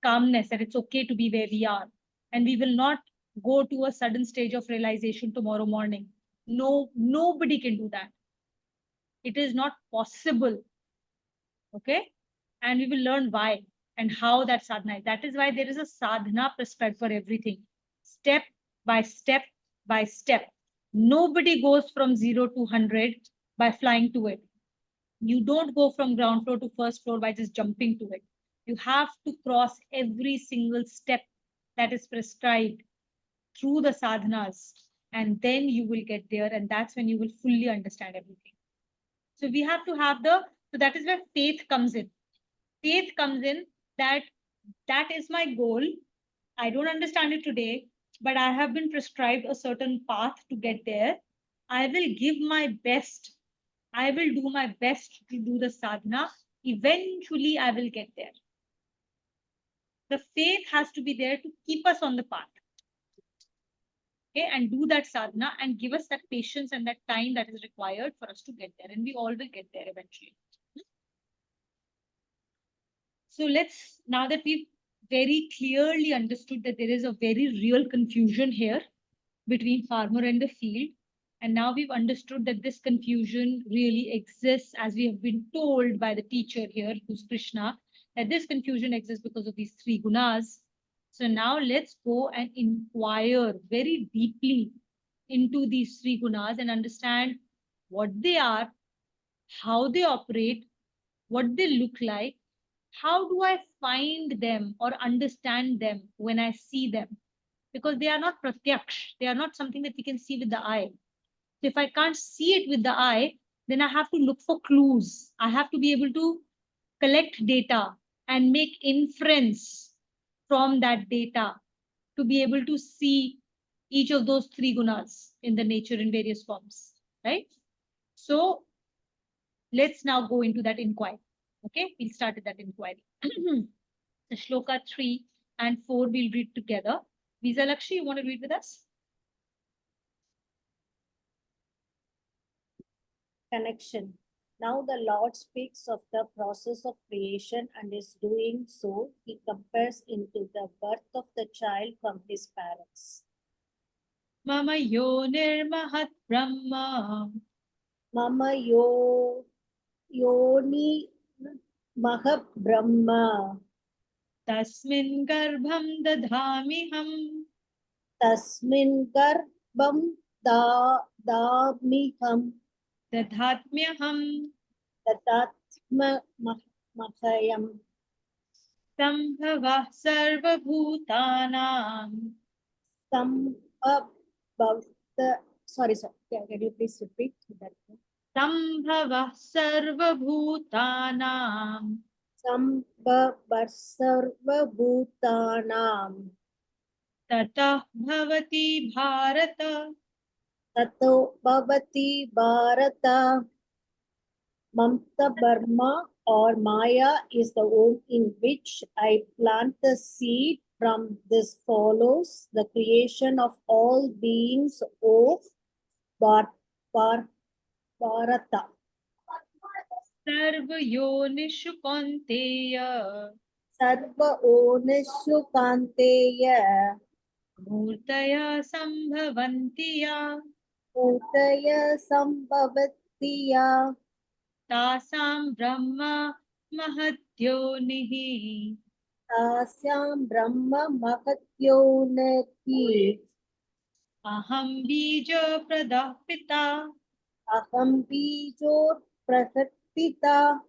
calmness, that it's okay to be where we are. And we will not go to a sudden stage of realization tomorrow morning. No, nobody can do that. It is not possible. Okay. And we will learn why and how that sadhana is. That is why there is a sadhana prescribed for everything. Step by step by step. Nobody goes from 0 to 100 by flying to it. You don't go from ground floor to first floor by just jumping to it. You have to cross every single step that is prescribed through the sadhanas, and then you will get there, and that's when you will fully understand everything. So we have to have so that is where faith comes in. Faith comes in that is my goal. I don't understand it today, but I have been prescribed a certain path to get there. I will give my best. I will do my best to do the sadhana. Eventually, I will get there. The faith has to be there to keep us on the path. Okay, and do that sadhana and give us that patience and that time that is required for us to get there. And we all will get there eventually. So let's, now that we've very clearly understood that there is a very real confusion here between farmer and the field, and now we've understood that this confusion really exists, as we have been told by the teacher here, who's Krishna, that this confusion exists because of these three gunas. So now let's go and inquire very deeply into these three gunas and understand what they are, how they operate, what they look like, how do I find them or understand them when I see them? Because they are not pratyaksh, they are not something that we can see with the eye. So if I can't see it with the eye, then I have to look for clues. I have to be able to collect data and make inference from that data to be able to see each of those three gunas in the nature in various forms, right? So let's now go into that inquiry. Okay, we'll start with that inquiry. The Shloka 3 and 4 we'll read together. Visalakshi, you want to read with us? Connection. Now the Lord speaks of the process of creation, and is doing so, he compares into the birth of the child from his parents. Mama yonirmahat brahma. Mama yoni mahab brahma. Tasmin garbham dadhamiham. Tasmin garbham damiham. Dadhatmyaham. Tatatmahayam. Sambhavah sarvabhutanam. Sorry, can you please repeat that? Sambhavah sarvabhutanam. Sambhavar sarvabhutanam. Tatah bhavati bharata. Tato bhavati bharata. Mamta Burma or Maya is the womb in which I plant the seed. From this follows the creation of all beings, O Bharata. Sarva yonishu konteya. Sarva Onishu Kanteya. Murtaya sambhavantiya. Utaya Sambhavatiya. Tasam brahma mahatyonihi. Tasyam Brahma Mahatyonaki. Aham bija pradapita. Aham Bijor Prasattita.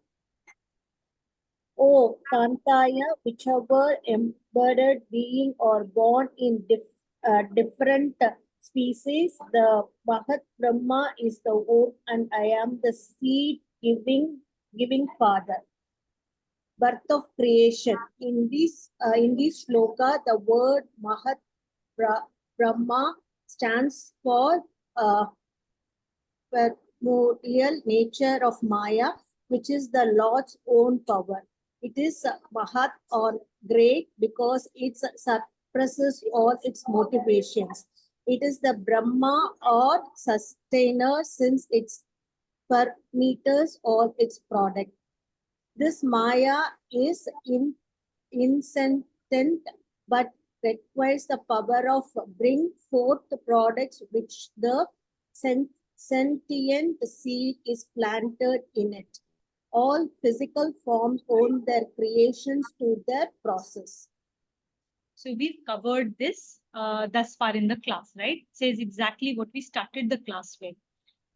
O Kantaya, whichever embedded being or born in different species, the Mahat Brahma is the womb, and I am the seed giving father. Birth of creation. In this shloka, the word Mahat Brahma stands for primordial nature of Maya, which is the Lord's own power. It is Mahat or great because it suppresses all its motivations. It is the Brahma or sustainer since it permeates all its product. This Maya is insentient but requires the power of bring forth the products which the sentient seed is planted in it. All physical forms owe their creations to their process. So we've covered this thus far in the class, right? It says exactly what we started the class with,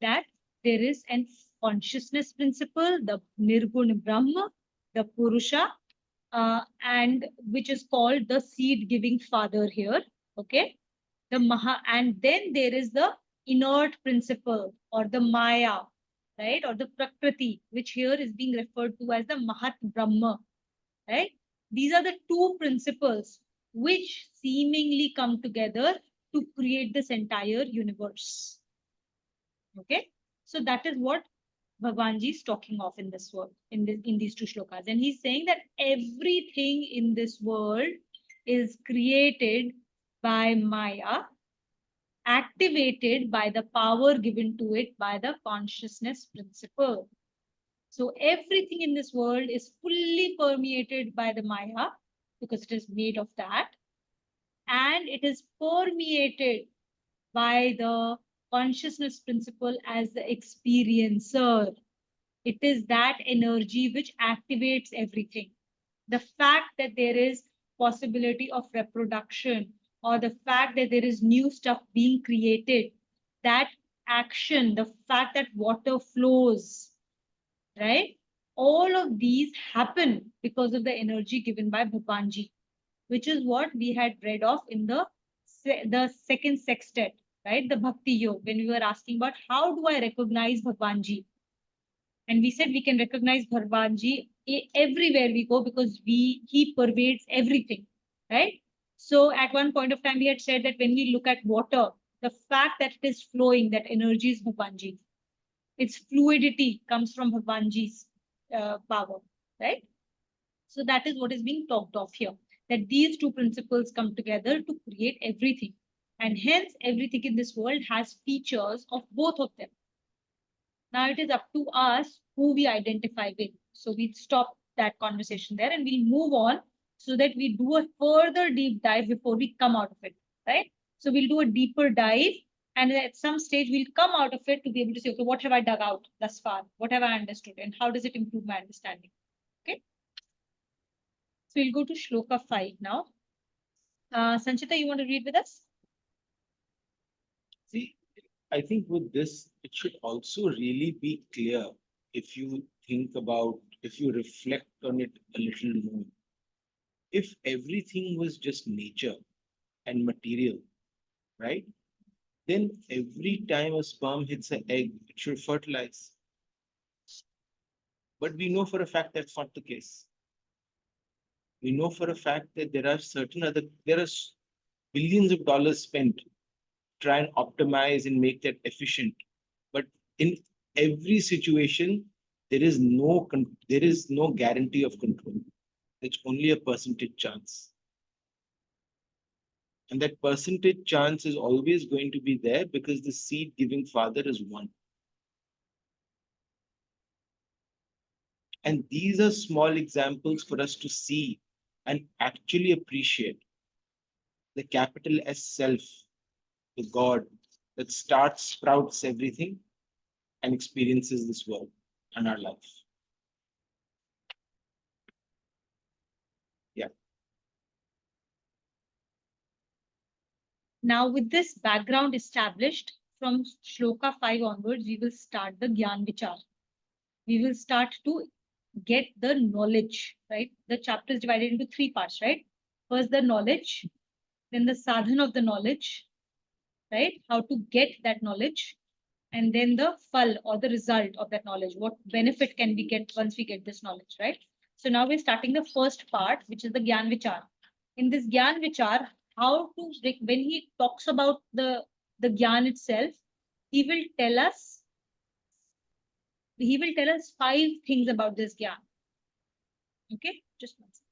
that there is an consciousness principle, the Nirgun Brahma, the Purusha, and which is called the seed giving father here. Okay. The Maha, and then there is the inert principle or the Maya, right? Or the Prakriti, which here is being referred to as the Mahat Brahma, right? These are the two principles which seemingly come together to create this entire universe. Okay, so that is what Bhagwanji is talking of in this world, in these two shlokas, and he's saying that everything in this world is created by Maya, activated by the power given to it by the consciousness principle. So everything in this world is fully permeated by the Maya because it is made of that, and it is permeated by the consciousness principle as the experiencer. It is that energy which activates everything. The fact that there is possibility of reproduction, or the fact that there is new stuff being created, that action, the fact that water flows, right? All of these happen because of the energy given by Bhupanji, which is what we had read of in the second sextet, right? The Bhakti Yoga, when we were asking about how do I recognize Bhagwanji? And we said we can recognize Bhagwanji everywhere we go because he pervades everything, right? So at one point of time, we had said that when we look at water, the fact that it is flowing, that energy is Bhagwanji. Its fluidity comes from Bhagwanji's power, right? So that is what is being talked of here, that these two principles come together to create everything. And hence, everything in this world has features of both of them. Now it is up to us who we identify with. So we stop that conversation there and we'll move on so that we do a further deep dive before we come out of it, right? So we'll do a deeper dive, and at some stage we'll come out of it to be able to say, okay, what have I dug out thus far? What have I understood? And how does it improve my understanding? Okay. So we'll go to Shloka 5 now. Sanchita, you want to read with us? See, I think with this, it should also really be clear if you think about, if you reflect on it a little more. If everything was just nature and material, right? Then every time a sperm hits an egg, it should fertilize. But we know for a fact that's not the case. We know for a fact that there are billions of dollars spent to try and optimize and make that efficient. But in every situation, there is no guarantee of control. It's only a percentage chance. And that percentage chance is always going to be there because the seed giving father is one. And these are small examples for us to see and actually appreciate the capital S self, the God that sprouts everything and experiences this world and our life. Yeah. Now, with this background established, from Shloka 5 onwards, we will start the Gyan Vichar. We will start to get the knowledge, right? The chapter is divided into three parts, right? First, the knowledge, then the sadhana of the knowledge, right? How to get that knowledge, and then the phal or the result of that knowledge. What benefit can we get once we get this knowledge, right? So now we're starting the first part, which is the Gyan Vichar. In this Gyan Vichar, how to, when he talks about the Gyan itself, he will tell us 5 things about this Gyan. Okay, just one second.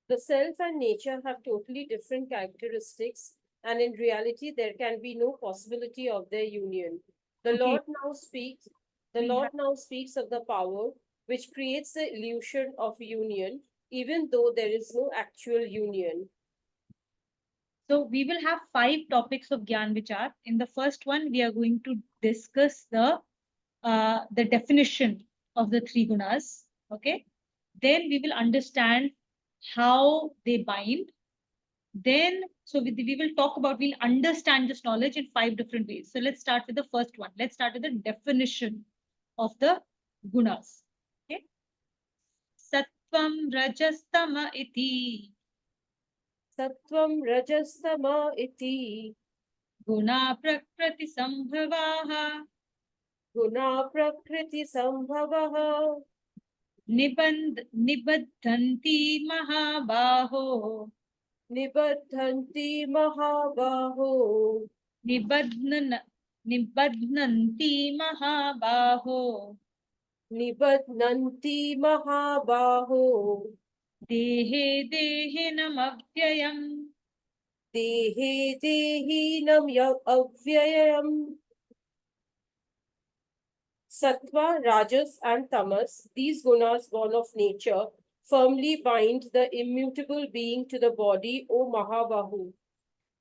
The self and nature have totally different characteristics, and in reality, there can be no possibility of their union. The Okay. Lord now speaks. The Lord now speaks of the power which creates the illusion of union, even though there is no actual union. So we will have 5 topics of Gyan Vichar. In the first one, we are going to discuss the definition of the 3 gunas. Okay. Then we will understand how they bind. Then, so we will talk about, we'll understand this knowledge in 5 different ways. So let's start with the first one. Let's start with the definition of the gunas. Okay. Sattvam rajastama iti Sattvam rajastama iti guna prakriti sambhavaha guna prakriti sambhavaha निबद्धन्ति महाबाहो nibaddhanti mahabaho निबध्नन्ति महाबाहो nibaddhanti mahabaho देहे देहिनमव्ययम् dehe dehinam avyayam. Sattva, Rajas, and Tamas, these gunas born of nature, firmly bind the immutable being to the body, O Mahabahu.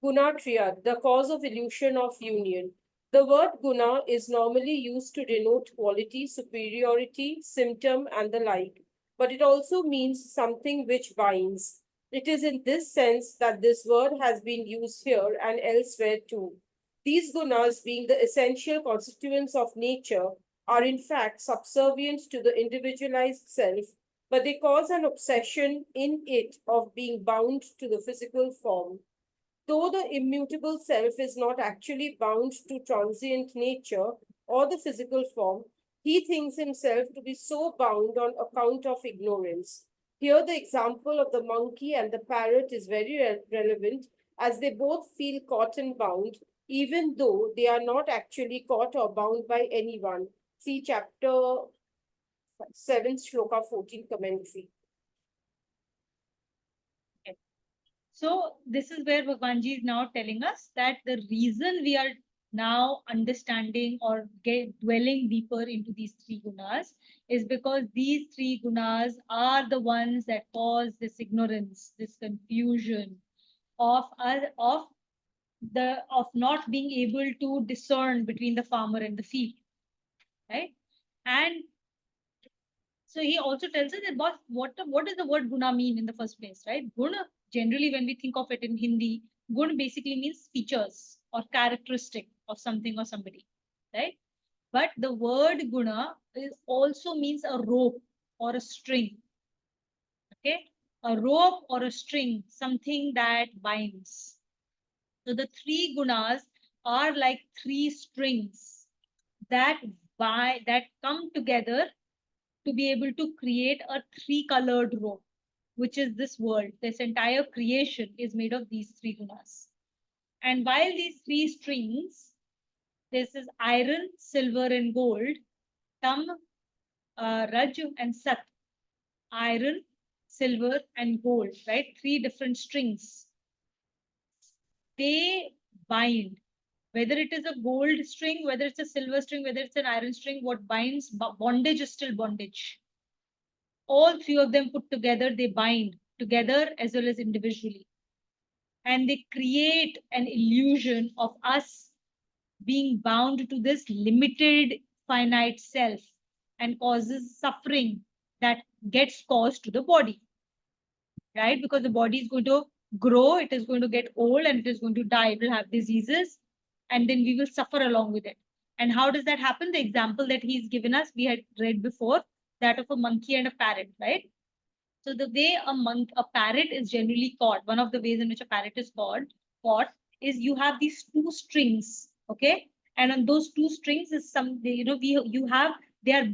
Gunatriya, the cause of illusion of union. The word guna is normally used to denote quality, superiority, symptom, and the like, but it also means something which binds. It is in this sense that this word has been used here and elsewhere too. These gunas, being the essential constituents of nature, are in fact subservient to the individualized self, but they cause an obsession in it of being bound to the physical form. Though the immutable self is not actually bound to transient nature or the physical form, he thinks himself to be so bound on account of ignorance. Here, the example of the monkey and the parrot is very relevant, as they both feel caught and bound, even though they are not actually caught or bound by anyone. See chapter 7, Shloka 14 commentary. So this is where Bhagwanji is now telling us that the reason we are now understanding or dwelling deeper into these 3 gunas is because these 3 gunas are the ones that cause this ignorance, this confusion of not being able to discern between the farmer and the field, right? And so he also tells us that what does the word guna mean in the first place, right? Guna, generally when we think of it in Hindi, gun basically means features or characteristic of something or somebody, right? But the word guna also means a rope or a string, okay? A rope or a string, something that binds. So the 3 gunas are like 3 strings that come together to be able to create a 3-colored rope, which is this world. This entire creation is made of these 3 gunas. And while these 3 strings, this is iron, silver, and gold, tam, raj, and sat. Iron, silver, and gold, right? 3 different strings. They bind. Whether it is a gold string, whether it's a silver string, whether it's an iron string, what binds, bondage is still bondage. All 3 of them put together, they bind together as well as individually. And they create an illusion of us being bound to this limited finite self and causes suffering that gets caused to the body, right? Because the body is going to grow, it is going to get old, and it is going to die, it will have diseases, and then we will suffer along with it. And how does that happen? The example that he's given us, we had read before, that of a monkey and a parrot, right? So the way a parrot is generally caught, one of the ways in which a parrot is caught is you have these 2 strings, okay? And on those 2 strings is they are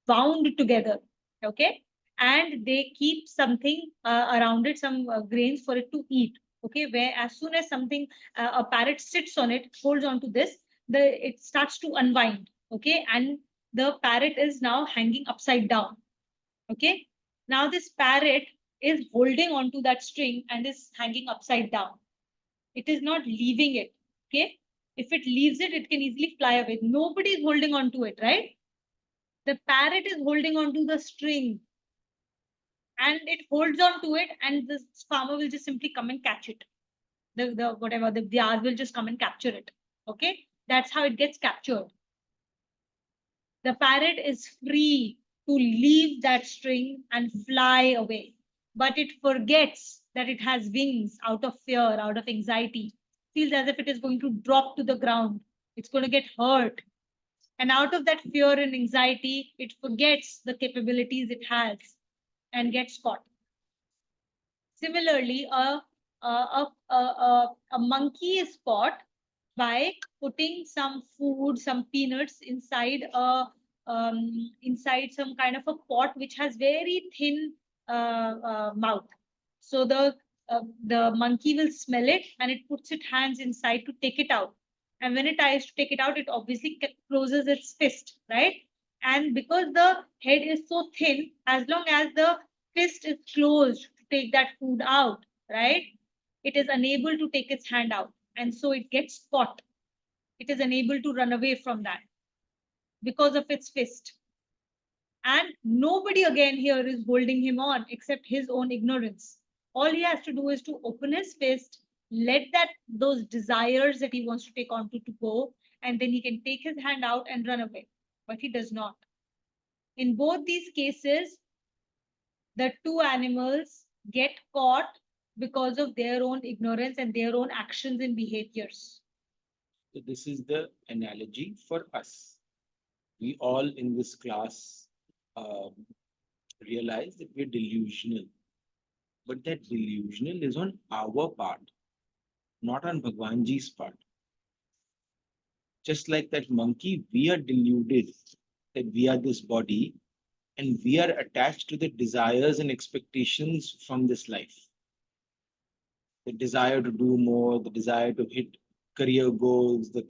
bound together, okay? And they keep something around it, some grains for it to eat, okay? Where as soon as a parrot sits on it, holds on to this, it starts to unwind, okay? And the parrot is now hanging upside down, okay? Now this parrot is holding onto that string and is hanging upside down. It is not leaving it, okay? If it leaves it, it can easily fly away. Nobody is holding onto it, right? The parrot is holding onto the string and it holds on to it, and the farmer will just simply come and catch it. the whatever, the Vyas will just come and capture it. Okay, that's how it gets captured. The parrot is free to leave that string and fly away, but it forgets that it has wings out of fear, out of anxiety, feels as if it is going to drop to the ground, it's going to get hurt. And out of that fear and anxiety, it forgets the capabilities it has and gets caught. Similarly, a monkey is caught by putting some food, some peanuts inside inside some kind of a pot which has very thin mouth. So the monkey will smell it and it puts its hands inside to take it out. And when it tries to take it out, it obviously closes its fist, right? And because the head is so thin, as long as the fist is closed to take that food out, right? It is unable to take its hand out. And so it gets caught. It is unable to run away from that because of its fist. And nobody again here is holding him on except his own ignorance. All he has to do is to open his fist, let those desires that he wants to take on to go, and then he can take his hand out and run away. But he does not. In both these cases, the two animals get caught because of their own ignorance and their own actions and behaviors. So this is the analogy for us. We all in this class realize that we're delusional. But that delusional is on our part, not on Bhagwanji's part. Just like that monkey, we are deluded that we are this body and we are attached to the desires and expectations from this life. The desire to do more, the desire to hit career goals, the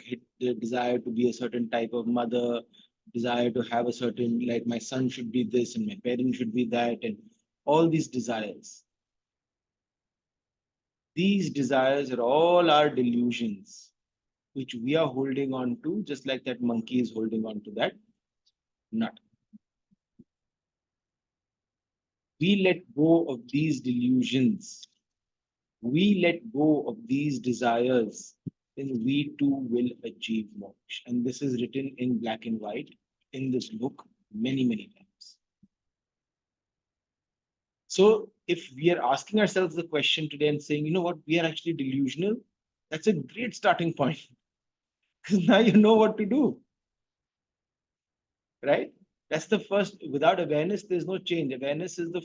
desire to be a certain type of mother, desire to have a certain, like my son should be this and my parent should be that, and all these desires. These desires are all our delusions, which we are holding on to, just like that monkey is holding on to that nut. We let go of these delusions. We let go of these desires, then we too will achieve moksha. And this is written in black and white in this book many, many times. So if we are asking ourselves the question today and saying, you know what, we are actually delusional, that's a great starting point. Because now you know what to do. Right? That's the first. Without awareness, there's no change. Awareness is the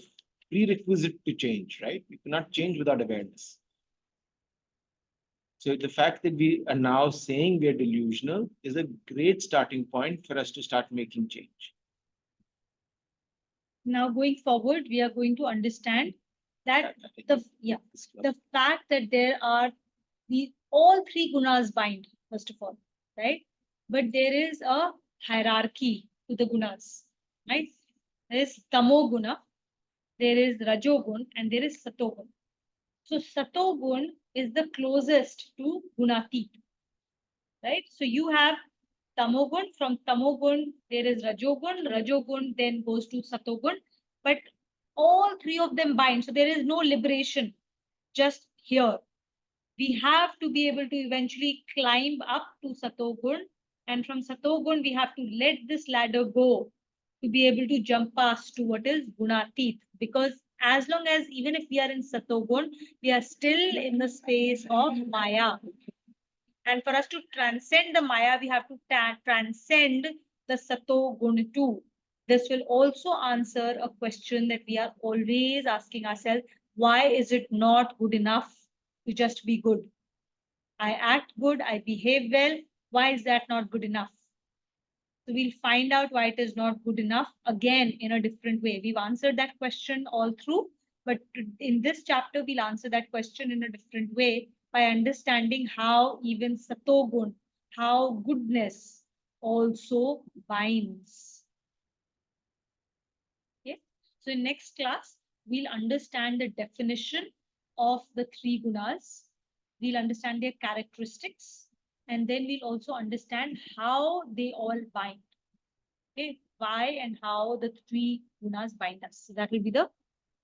prerequisite to change, right? You cannot change without awareness. So the fact that we are now saying we are delusional is a great starting point for us to start making change. Now going forward, we are going to understand that the fact that there are all three gunas bind, first of all, right? But there is a hierarchy to the gunas, right? There is tamo guna, there is rajogun, and there is satogun. So satogun is the closest to gunatit, right? So you have tamogun. From tamogun, there is rajogun. Rajogun then goes to satogun. But all three of them bind. So there is no liberation just here. We have to be able to eventually climb up to satogun. And from satogun, we have to let this ladder go to be able to jump past to what is gunatit. Because as long as, even if we are in satogun, we are still in the space of maya. And for us to transcend the maya, we have to transcend the sato gun too. This will also answer a question that we are always asking ourselves: why is it not good enough to just be good? I act good, I behave well. Why is that not good enough? So we'll find out why it is not good enough again in a different way. We've answered that question all through, but in this chapter, we'll answer that question in a different way by understanding how even satogun, how goodness also binds. Okay. So in next class, we'll understand the definition of the three gunas. We'll understand their characteristics, and then we'll also understand how they all bind. Okay, why and how the three gunas bind us. So that will be the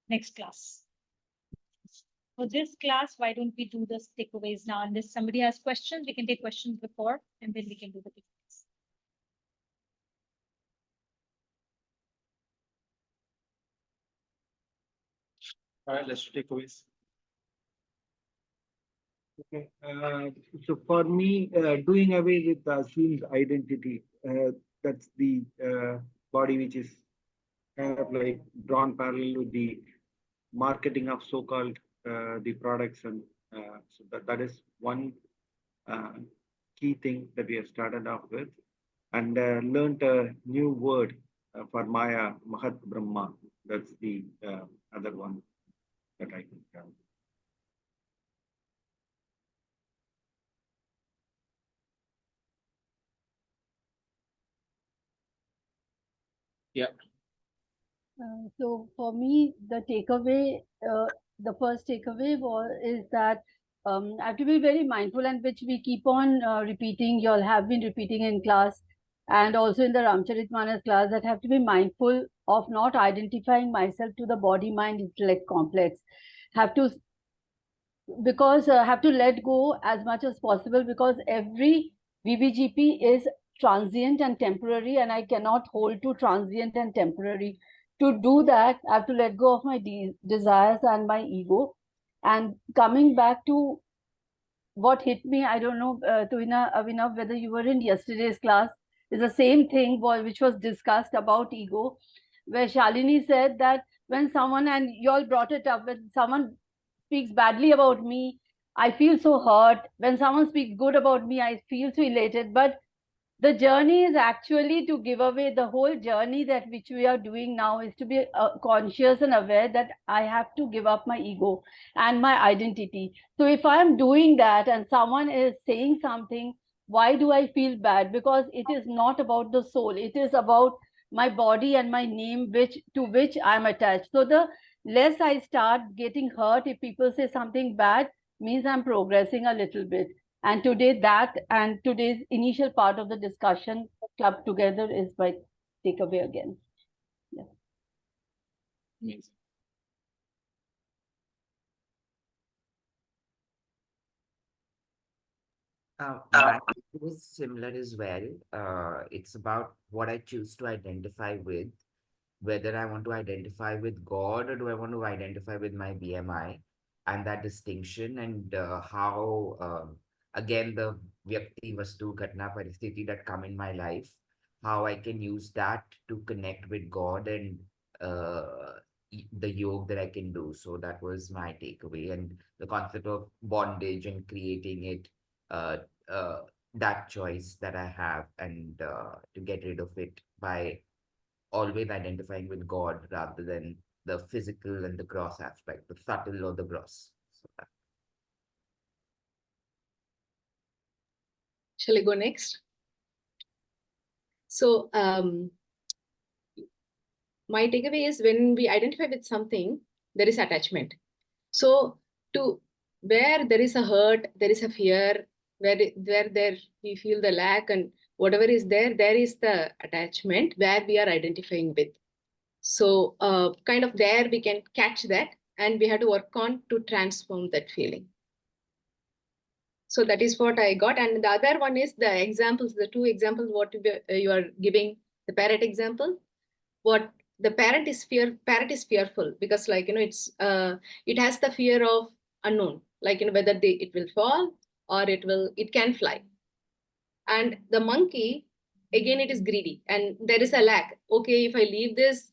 next class. For this class, why don't we do the takeaways now? Unless somebody has questions, we can take questions before and then we can do the takeaways. All right, let's take takeaways. Okay. So for me, doing away with the assumed identity, that's the body which is kind of like drawn parallel with the marketing of so-called the products, and so that is one key thing that we have started off with, and learned a new word for Maya, Mahat Brahma. That's the other one that I think. Yeah. So for me, the takeaway, the first takeaway is that I have to be very mindful, and which we keep on repeating. You all have been repeating in class, and also in the Ramcharitmanas class, that I have to be mindful of not identifying myself to the body, mind, intellect complex. Have to, because have to let go as much as possible, because every VBGP is transient and temporary, and I cannot hold to transient and temporary. To do that, I have to let go of my desires and my ego. And coming back to what hit me, I don't know, Tuina, Avinav, whether you were in yesterday's class, is the same thing which was discussed about ego, where Shalini said that when someone, and you all brought it up, when someone speaks badly about me, I feel so hurt. When someone speaks good about me, I feel so elated. But the journey is actually to give away. The whole journey that which we are doing now is to be conscious and aware that I have to give up my ego and my identity. So if I am doing that and someone is saying something, why do I feel bad? Because it is not about the soul. It is about my body and my name, to which I'm attached. So the less I start getting hurt if people say something bad, means I'm progressing a little bit. And today today's initial part of the discussion clubbed together is my takeaway again. Yeah. Amazing. My was similar as well. It's about what I choose to identify with, whether I want to identify with God or do I want to identify with my BMI, and that distinction, and how, again, the Vyakti, Vastu, Ghatna, Paristhiti that come in my life, how I can use that to connect with God and the yoga that I can do. So that was my takeaway, and the concept of bondage and creating it, uh, uh, that choice that I have, and to get rid of it by always identifying with God rather than the physical and the gross aspect, the subtle or the gross. So Shall I go next? So my takeaway is, when we identify with something, there is attachment. So to where there is a hurt, there is a fear, where there we feel the lack, and whatever is there, there is the attachment where we are identifying with. So kind of there we can catch that, and we have to work on to transform that feeling. So that is what I got. And the other one is the examples, the two examples, what you are giving, the parrot example. What the parrot is fearful, because, like, it has the fear of unknown, like, whether it will fall or it can fly. And the monkey, again, it is greedy, and there is a lack. Okay, if I leave this,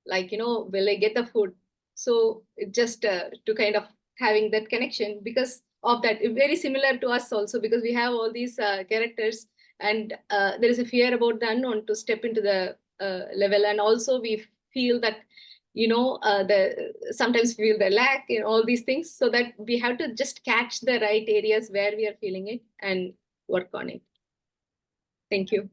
like, will I get the food? So it just to kind of having that connection, because of that, very similar to us also, because we have all these characters, and there is a fear about the unknown to step into the level. And also we feel that, the sometimes feel the lack in all these things, so that we have to just catch the right areas where we are feeling it and work on it. Thank you.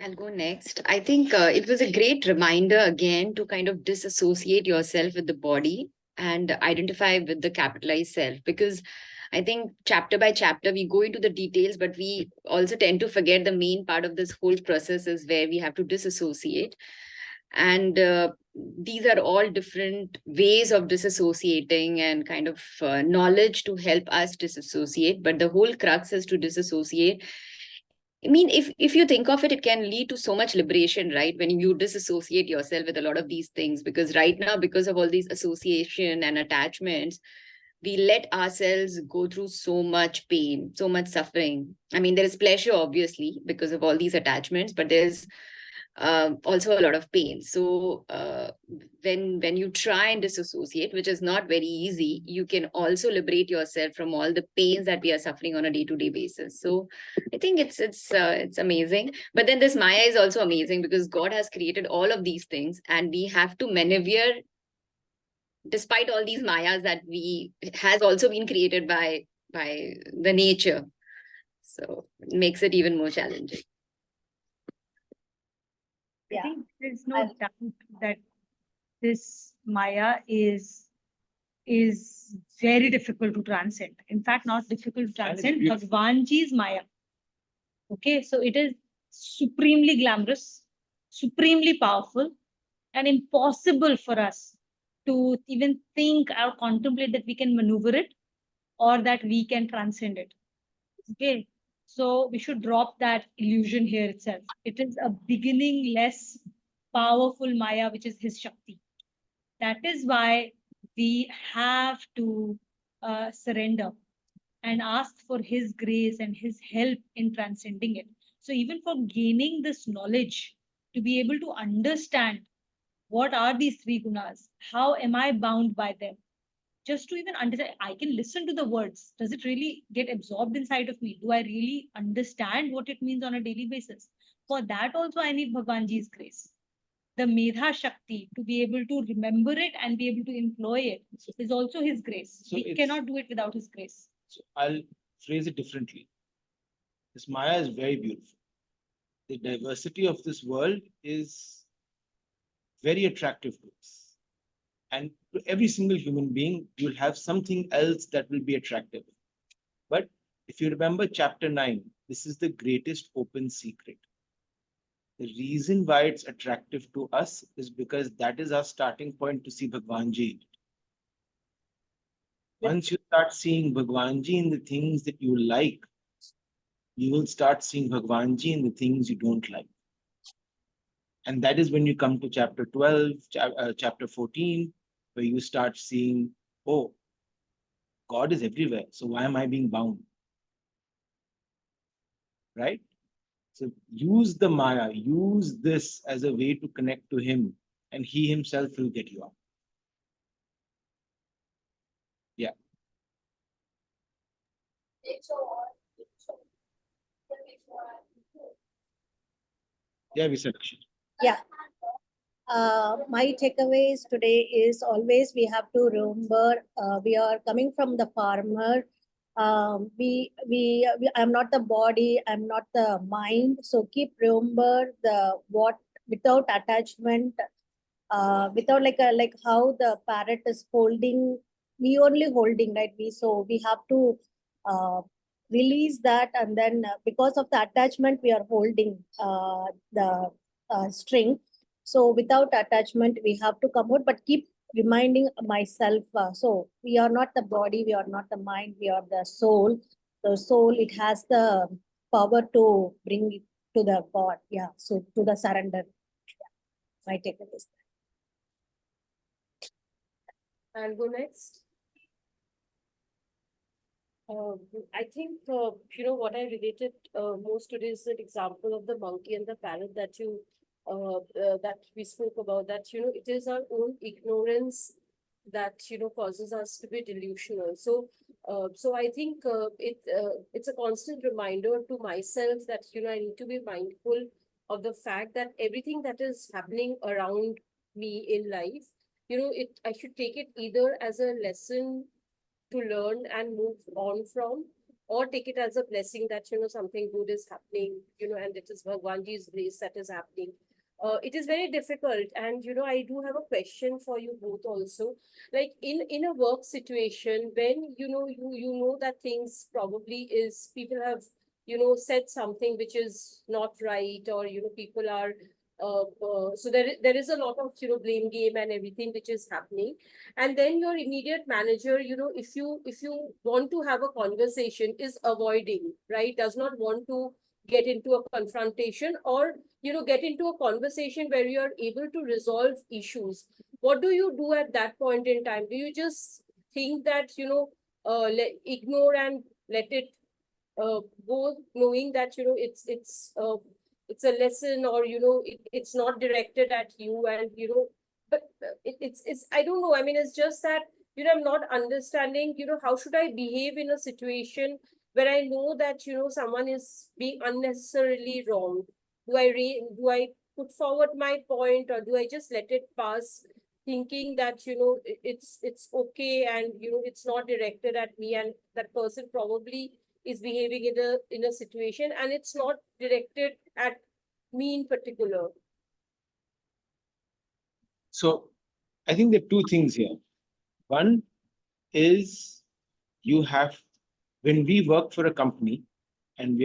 I'll go next. I think it was a great reminder again to kind of disassociate yourself with the body and identify with the capitalized self, because I think chapter by chapter we go into the details, but we also tend to forget the main part of this whole process is where we have to disassociate. And these are all different ways of disassociating and kind of knowledge to help us disassociate. But the whole crux is to disassociate. I mean, if you think of it, it can lead to so much liberation, right? When you disassociate yourself with a lot of these things, because right now, because of all these association and attachments, we let ourselves go through so much pain, so much suffering. I mean, there is pleasure, obviously, because of all these attachments, but there's also a lot of pain. So when you try and disassociate, which is not very easy, you can also liberate yourself from all the pains that we are suffering on a day-to-day basis. So I think it's amazing. But then this Maya is also amazing because God has created all of these things, and we have to maneuver despite all these Mayas that we has also been created by the nature. So it makes it even more challenging. I Yeah. think there's no doubt that this Maya is very difficult to transcend. In fact, not difficult to transcend, Bhagwanji's Maya. Okay, so it is supremely glamorous, supremely powerful, and impossible for us to even think or contemplate that we can maneuver it or that we can transcend it. Okay, so we should drop that illusion here itself. It is a beginningless, powerful Maya, which is his Shakti. That is why we have to surrender and ask for his grace and his help in transcending it. So even for gaining this knowledge, to be able to understand what are these three gunas, how am I bound by them, just to even understand, I can listen to the words. Does it really get absorbed inside of me? Do I really understand what it means on a daily basis? For that also, I need Bhagwanji's grace. The Medha Shakti, to be able to remember it and be able to employ it, is also his grace. So We cannot do it without his grace. So I'll phrase it differently. This Maya is very beautiful. The diversity of this world is very attractive to us. And to every single human being, you'll have something else that will be attractive. But if you remember chapter 9, this is the greatest open secret. The reason why it's attractive to us is because that is our starting point to see Bhagwanji. Once you start seeing Bhagwanji in the things that you like, you will start seeing Bhagwanji in the things you don't like. And that is when you come to chapter 12, chapter 14, where you start seeing, oh, God is everywhere. So why am I being bound? Right? So use the Maya, use this as a way to connect to him, and he himself will get you out. Yeah. Yeah, Visakshi. Yeah. My takeaways today is always we have to remember we are coming from the farmer. I'm not the body, I'm not the mind. So keep remember the what without attachment, without like how the parrot is holding. We only holding, right? We have to release that, and then because of the attachment, we are holding the string. So without attachment, we have to come out, but keep reminding myself. So we are not the body, we are not the mind, we are the soul. The soul, it has the power to bring it to the God. Yeah. So to the surrender. Yeah. My takeaway is I'll go next. I think, what I related most today is an example of the monkey and the parrot that that we spoke about, that, it is our own ignorance that, causes us to be delusional. So I think it's a constant reminder to myself that, I need to be mindful of the fact that everything that is happening around me in life, I should take it either as a lesson to learn and move on from, or take it as a blessing that, something good is happening, and it is Bhagwanji's grace that is happening. It is very difficult. And, I do have a question for you both also. Like in a work situation, when, you know that things probably people have, said something which is not right, or, people are So there is a lot of blame game and everything which is happening, and then your immediate manager, if you want to have a conversation, is avoiding, right? Does not want to get into a confrontation, or get into a conversation where you are able to resolve issues. What do you do at that point in time? Do you just think that ignore and let it go, knowing that it's a lesson, or it's not directed at you, and but it's I don't know, I mean, it's just that I'm not understanding how should I behave in a situation where I know that someone is being unnecessarily wrong. Do I put forward my point, or do I just let it pass, thinking that it's okay, and it's not directed at me, and that person probably is behaving in a situation, and it's not directed at me in particular. So I think there are two things here. One is, when we work for a company, and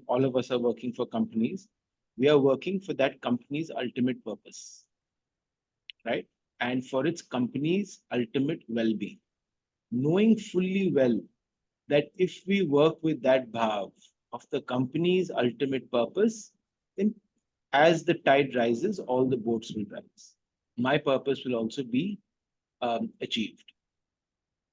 all of us are working for companies, we are working for that company's ultimate purpose, right? And for its company's ultimate well-being. Knowing fully well that if we work with that bhav of the company's ultimate purpose, then as the tide rises, all the boats will rise. My purpose will also be achieved,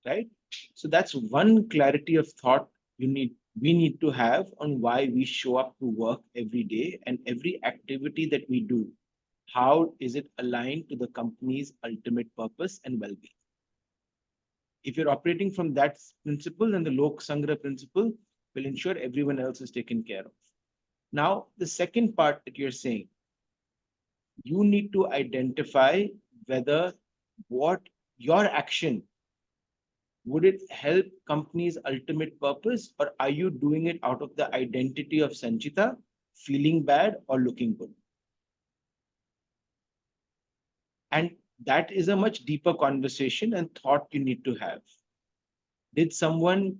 right? So that's one clarity of thought we need to have on why we show up to work every day, and every activity that we do, how is it aligned to the company's ultimate purpose and well-being. If you're operating from that principle, then the Lok Sangra principle will ensure everyone else is taken care of. Now, the second part that you're saying, you need to identify whether what your action, would it help company's ultimate purpose, or are you doing it out of the identity of Sanchita, feeling bad or looking good? And that is a much deeper conversation and thought you need to have. Did someone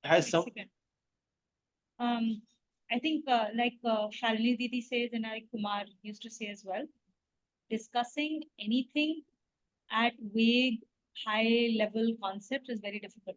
has some? I think like Shalini Didi says, and like Kumar used to say as well, discussing anything at vague, high level concepts is very difficult.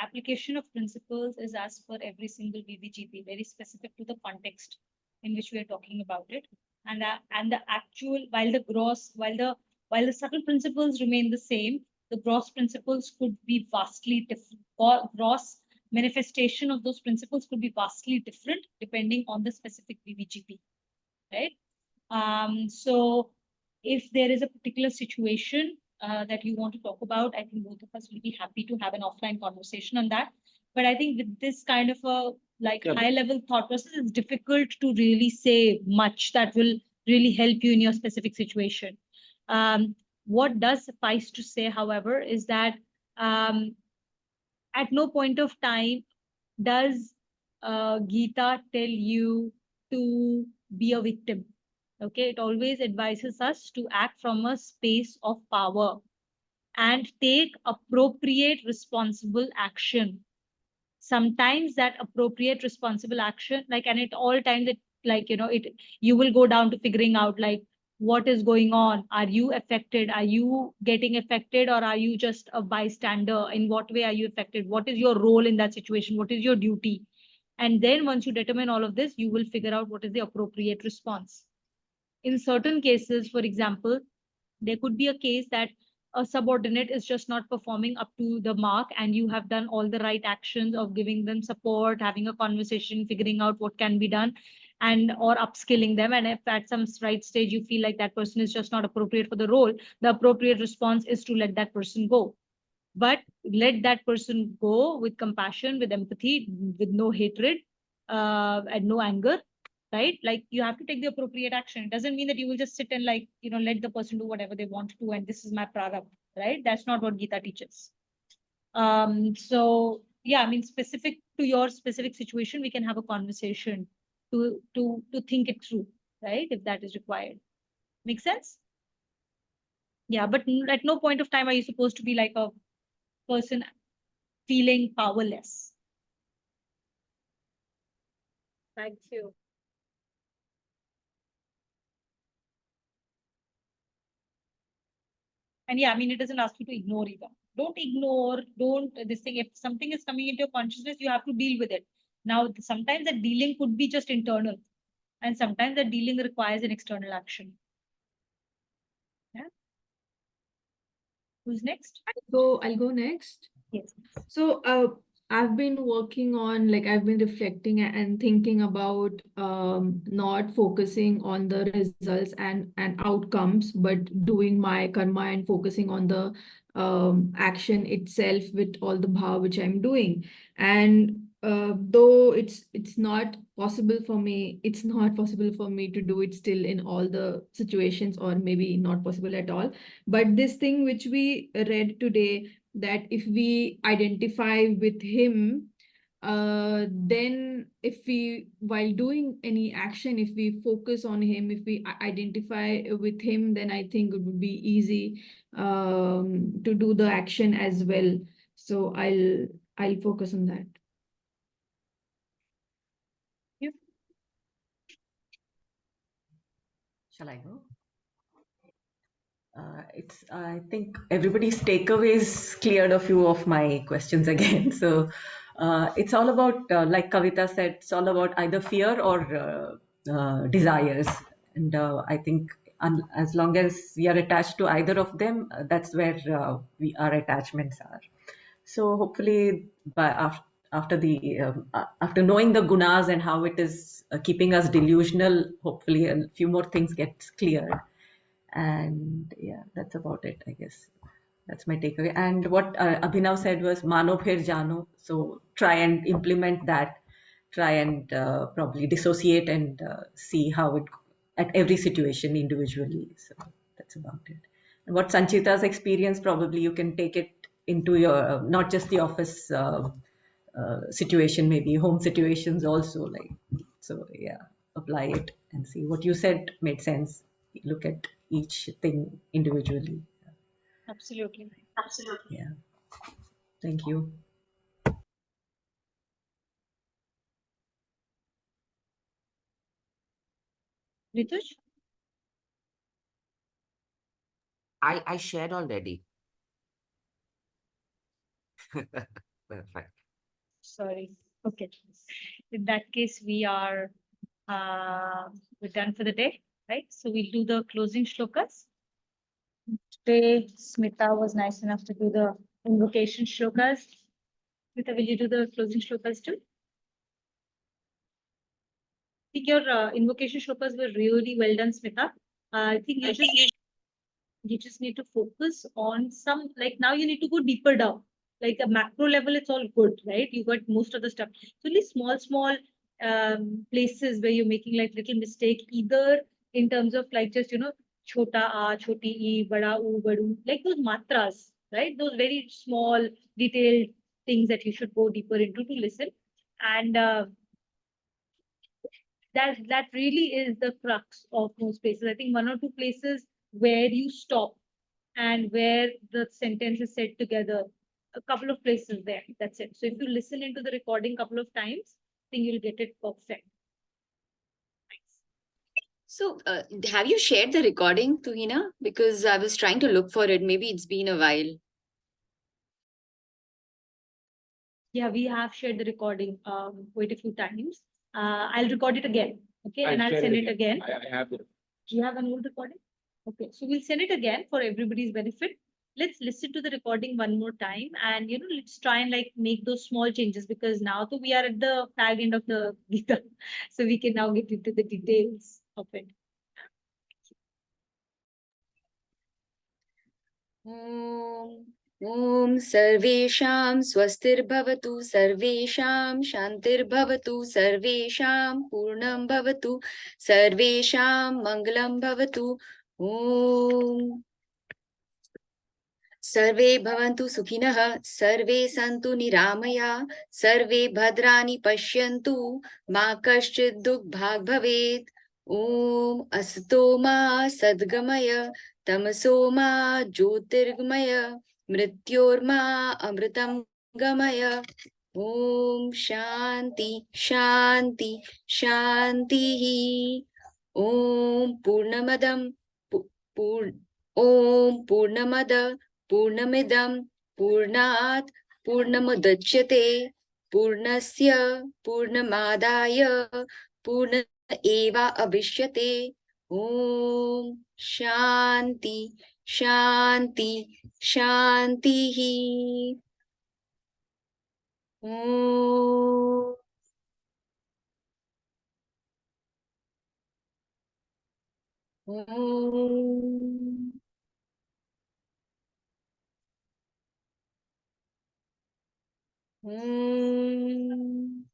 Application of principles is as per every single VVGP, very specific to the context in which we are talking about it. And the actual, while the subtle principles remain the same, the gross principles could be vastly different. Or gross manifestation of those principles could be vastly different depending on the specific VVGP, right? So if there is a particular situation that you want to talk about, I think both of us will be happy to have an offline conversation on that. But I think with this kind of a high level thought process, it's difficult to really say much that will really help you in your specific situation. What does suffice to say, however, is that at no point of time does Gita tell you to be a victim. Okay, it always advises us to act from a space of power and take appropriate responsible action. Sometimes that appropriate responsible action, and at all times, you will go down to figuring out what is going on. Are you affected? Are you getting affected, or are you just a bystander? In what way are you affected? What is your role in that situation? What is your duty? And then once you determine all of this, you will figure out what is the appropriate response. In certain cases, for example, there could be a case that a subordinate is just not performing up to the mark, and you have done all the right actions of giving them support, having a conversation, figuring out what can be done, and or upskilling them. And if at some right stage you feel like that person is just not appropriate for the role, the appropriate response is to let that person go. But let that person go with compassion, with empathy, with no hatred, and no anger, right? You have to take the appropriate action. It doesn't mean that you will just sit and let the person do whatever they want to do, and this is my prarabdha, right? That's not what Gita teaches. So yeah, I mean, specific to your specific situation, we can have a conversation to think it through, right? If that is required. Make sense? Yeah, but at no point of time are you supposed to be like a person feeling powerless. Thank you. And yeah, I mean, it doesn't ask you to ignore either. Don't ignore, don't this thing. If something is coming into your consciousness, you have to deal with it. Now, sometimes that dealing could be just internal, and sometimes that dealing requires an external action. Yeah. Who's next? I'll go next. Yes. So I've been working on, like, I've been reflecting and thinking about not focusing on the results and outcomes, but doing my karma and focusing on the action itself with all the bhav which I'm doing. And though it's not possible for me, it's not possible for me to do it still in all the situations, or maybe not possible at all. But this thing which we read today, that if we identify with him, then if we, while doing any action, if we focus on him, if we identify with him, then I think it would be easy to do the action as well. So I'll focus on that. Shall I go? I think everybody's takeaways cleared a few of my questions again. So it's all about, like Kavita said, it's all about either fear or desires. And I think as long as we are attached to either of them, that's where our attachments are. So hopefully, after knowing the gunas and how it is keeping us delusional, hopefully a few more things get cleared. And yeah, that's about it, I guess. That's my takeaway. And what Abhinav said was mano phir jano. So try and implement that. Try and probably dissociate and see how it at every situation individually. So that's about it. And what Sanchita's experience, probably you can take it into your not just the office situation, maybe home situations also. Like, so yeah, apply it and see. What you said made sense. Look at each thing individually. Absolutely. Absolutely. Yeah. Thank you. Ritush? I shared already. Perfect. Sorry. Okay. In that case, we're done for the day, right? So we'll do the closing shlokas. Today, Smita was nice enough to do the invocation shlokas. Smita, will you do the closing shlokas too? I think your invocation shlokas were really well done, Smita. I think you just need to focus on some, like, now you need to go deeper down. Like a macro level, it's all good, right? You got most of the stuff. So only small places where you're making like little mistake, either in terms of like just, chota a, choti e, bada u, badu, like those matras, right? Those very small, detailed things that you should go deeper into to listen. And that really is the crux of most places. I think one or two places where you stop and where the sentence is said together, a couple of places there. That's it. So if you listen into the recording a couple of times, I think you'll get it perfect. So, have you shared the recording, Tuhina? Because I was trying to look for it. Maybe it's been a while. Yeah, we have shared the recording quite a few times. I'll record it again. Okay, and I'll send it again. I have it. Do you have an old recording? Okay, so we'll send it again for everybody's benefit. Let's listen to the recording one more time, and let's try and like make those small changes, because now we are at the fag end of the Gita, so we can now get into the details of it. ॐ सर्वेषां स्वस्तिर्भवतु सर्वेषां शान्तिर्भवतु सर्वेषां पूर्णं भवतु सर्वेषां मङ्गलं भवतु ॐ सर्वे भवन्तु सुखिनः सर्वे सन्तु निरामया सर्वे भद्राणि पश्यन्तु मा कश्चित् दुःखभाग् भवेत् ॐ असतो मा सद्गमय तमसो मा ज्योतिर्गमय मृत्योर्मा अमृतं गमय ॐ शान्ति शान्ति शान्तिः ॐ पूर्णमदं Om Purnamada Purnamidam Purnat Purnamudachyate Purnasya Purnamadaya Purna Eva Abhishyate. Om Shanti Shanti Shanti. Om. Om. Om.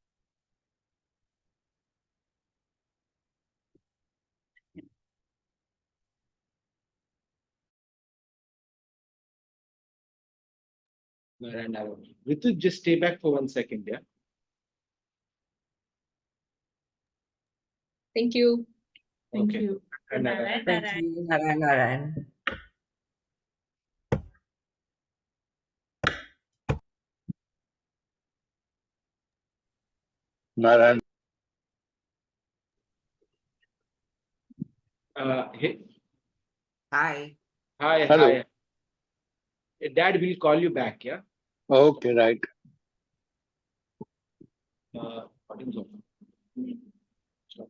Ritu, just stay back for 1 second, yeah? Thank you. Thank Okay. you. And, Narayan, Thank Narayan. you, Narayan, Narayan. Narayan. hey, Hi. hi, Hello. hi. Dad will call you back, yeah? Okay, right. What is it? Stop.